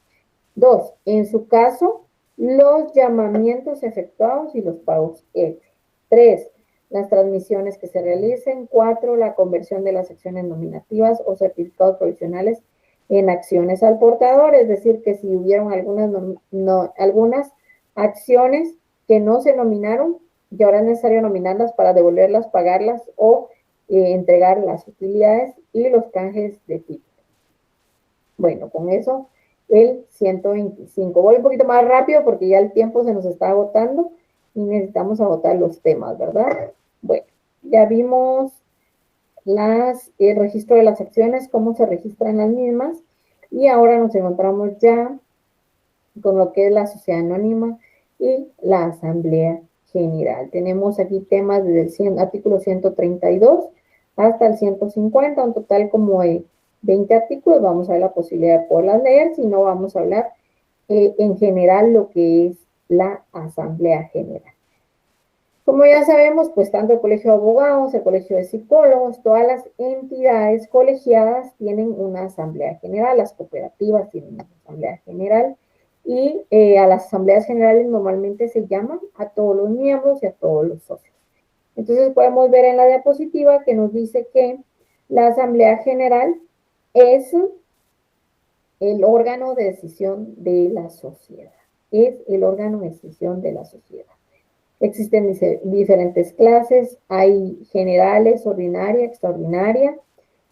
2, en su caso, los llamamientos efectuados y los pagos hechos. 3, las transmisiones que se realicen. 4, la conversión de las acciones nominativas o certificados provisionales en acciones al portador, es decir, que si hubieron algunas acciones que no se nominaron, y ahora es necesario nominarlas para devolverlas, pagarlas o entregar las utilidades y los canjes de título. Bueno, con eso el 125. Voy un poquito más rápido porque ya el tiempo se nos está agotando y necesitamos agotar los temas, ¿verdad? Bueno, ya vimos el registro de las acciones, cómo se registran las mismas, y ahora nos encontramos ya con lo que es la sociedad anónima y la asamblea general. Tenemos aquí temas desde el artículo 132 hasta el 150, un total como de 20 artículos. Vamos a ver la posibilidad de poderlas leer, si no vamos a hablar en general lo que es la asamblea general. Como ya sabemos, pues tanto el Colegio de Abogados, el Colegio de Psicólogos, todas las entidades colegiadas tienen una asamblea general, las cooperativas tienen una asamblea general, y a las asambleas generales normalmente se llaman a todos los miembros y a todos los socios. Entonces podemos ver en la diapositiva que nos dice que la asamblea general es el órgano de decisión de la sociedad. Es el órgano de decisión de la sociedad. Existen diferentes clases, hay generales, ordinaria, extraordinaria,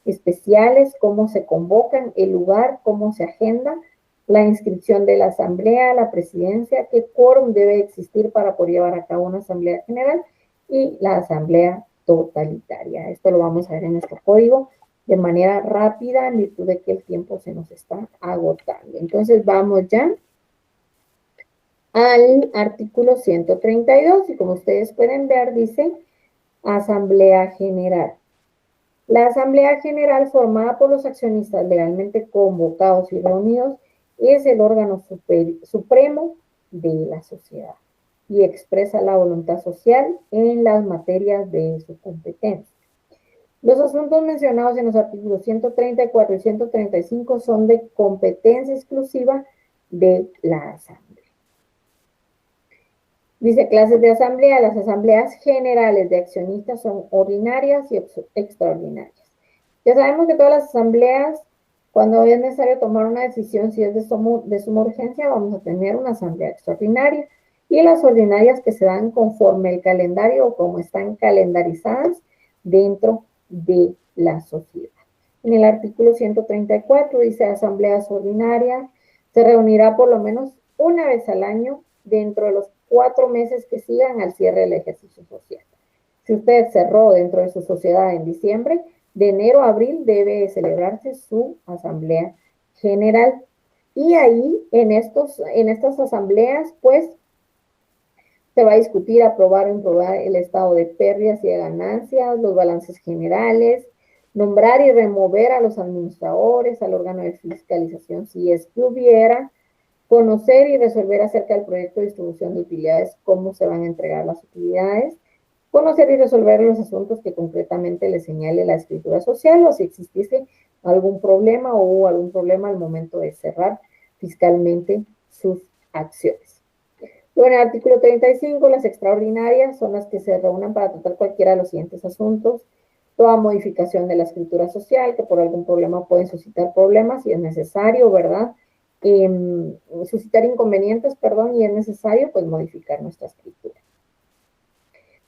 especiales, cómo se convocan, el lugar, cómo se agenda, la inscripción de la asamblea, la presidencia, qué quórum debe existir para poder llevar a cabo una asamblea general y la asamblea totalitaria. Esto lo vamos a ver en nuestro código de manera rápida en virtud de que el tiempo se nos está agotando. Entonces vamos ya al artículo 132 y como ustedes pueden ver dice Asamblea General. La Asamblea General formada por los accionistas legalmente convocados y reunidos es el órgano supremo de la sociedad y expresa la voluntad social en las materias de su competencia. Los asuntos mencionados en los artículos 134 y 135 son de competencia exclusiva de la Asamblea. Dice clases de asamblea. Las asambleas generales de accionistas son ordinarias y extraordinarias. Ya sabemos que todas las asambleas, cuando es necesario tomar una decisión, si es de suma urgencia, vamos a tener una asamblea extraordinaria. Y las ordinarias que se dan conforme el calendario o como están calendarizadas dentro de la sociedad. En el artículo 134 dice asambleas ordinarias, se reunirá por lo menos una vez al año dentro de los 4 meses que sigan al cierre del ejercicio social. Si usted cerró dentro de su sociedad en diciembre, de enero a abril debe celebrarse su asamblea general. Y ahí, en estas asambleas, pues, se va a discutir, aprobar o improbar el estado de pérdidas y de ganancias, los balances generales, nombrar y remover a los administradores, al órgano de fiscalización si es que hubiera, conocer y resolver acerca del proyecto de distribución de utilidades, cómo se van a entregar las utilidades, conocer y resolver los asuntos que concretamente le señale la escritura social o si existiese algún problema o hubo algún problema al momento de cerrar fiscalmente sus acciones. Luego en el artículo 35, las extraordinarias son las que se reúnan para tratar cualquiera de los siguientes asuntos. Toda modificación de la escritura social, que por algún problema pueden suscitar problemas si es necesario, ¿verdad? Suscitar inconvenientes, perdón, y es necesario pues modificar nuestra escritura.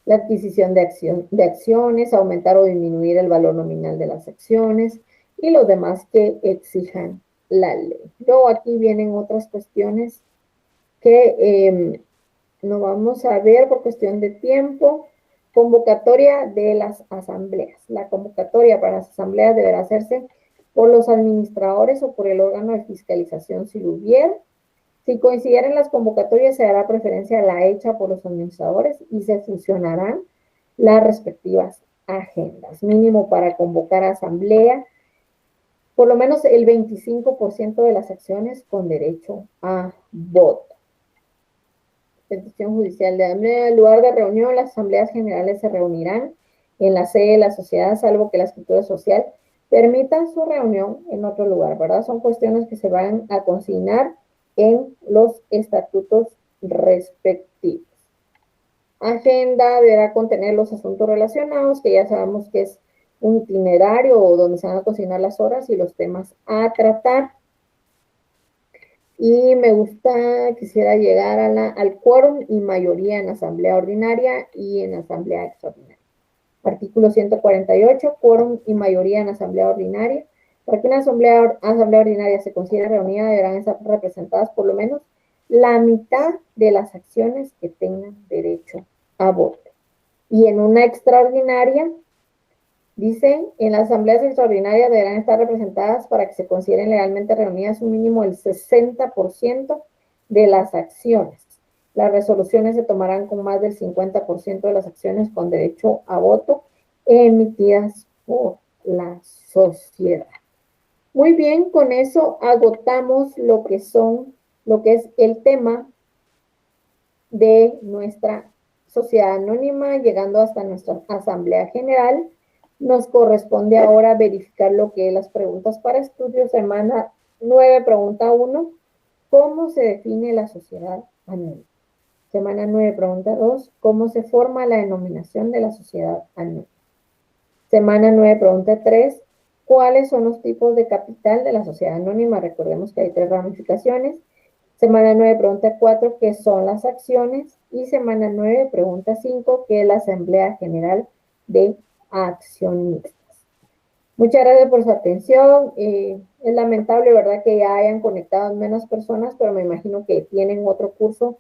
La adquisición de acciones, aumentar o disminuir el valor nominal de las acciones y los demás que exijan la ley. Luego aquí vienen otras cuestiones que no vamos a ver por cuestión de tiempo. Convocatoria de las asambleas. La convocatoria para las asambleas deberá hacerse por los administradores o por el órgano de fiscalización si lo hubiera. Si coincidieren las convocatorias, se dará preferencia a la hecha por los administradores y se fusionarán las respectivas agendas. Mínimo para convocar a asamblea, por lo menos el 25% de las acciones con derecho a voto. Petición judicial de asamblea. En lugar de reunión, las asambleas generales se reunirán en la sede de la sociedad, salvo que la escritura social permita su reunión en otro lugar, ¿verdad? Son cuestiones que se van a consignar en los estatutos respectivos. Agenda deberá contener los asuntos relacionados, que ya sabemos que es un itinerario donde se van a consignar las horas y los temas a tratar. Y quisiera llegar al quórum y mayoría en asamblea ordinaria y en asamblea extraordinaria. Artículo 148, quórum y mayoría en asamblea ordinaria. Para que una asamblea ordinaria se considere reunida, deberán estar representadas por lo menos la mitad de las acciones que tengan derecho a voto. Y en una extraordinaria, dice, en las asambleas extraordinarias deberán estar representadas para que se consideren legalmente reunidas un mínimo del 60% de las acciones. Las resoluciones se tomarán con más del 50% de las acciones con derecho a voto emitidas por la sociedad. Muy bien, con eso agotamos lo que es el tema de nuestra sociedad anónima, llegando hasta nuestra asamblea general. Nos corresponde ahora verificar lo que es las preguntas para estudio. Semana 9, pregunta 1. ¿Cómo se define la sociedad anónima? Semana 9, pregunta 2. ¿Cómo se forma la denominación de la sociedad anónima? Semana 9, pregunta 3. ¿Cuáles son los tipos de capital de la sociedad anónima? Recordemos que hay 3 ramificaciones. Semana 9, pregunta 4, ¿qué son las acciones? Y semana 9, pregunta 5, ¿qué es la Asamblea General de Accionistas? Muchas gracias por su atención. Es lamentable, ¿verdad?, que ya hayan conectado menos personas, pero me imagino que tienen otro curso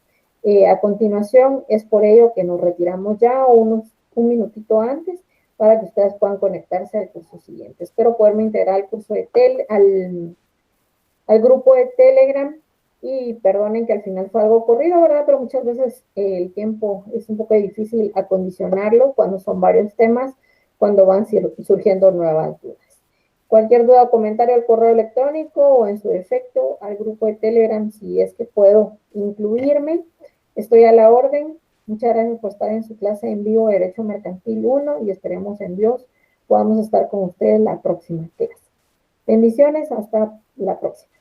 a continuación. Es por ello que nos retiramos ya un minutito antes para que ustedes puedan conectarse al curso siguiente. Espero poderme integrar al curso de al grupo de Telegram y perdonen que al final fue algo corrido, ¿verdad? Pero muchas veces el tiempo es un poco difícil acondicionarlo cuando son varios temas, cuando van surgiendo nuevas dudas. Cualquier duda o comentario al correo electrónico o en su defecto al grupo de Telegram, si es que puedo incluirme. Estoy a la orden. Muchas gracias por estar en su clase en vivo de Derecho Mercantil 1 y esperemos en Dios podamos estar con ustedes la próxima clase. Bendiciones, hasta la próxima.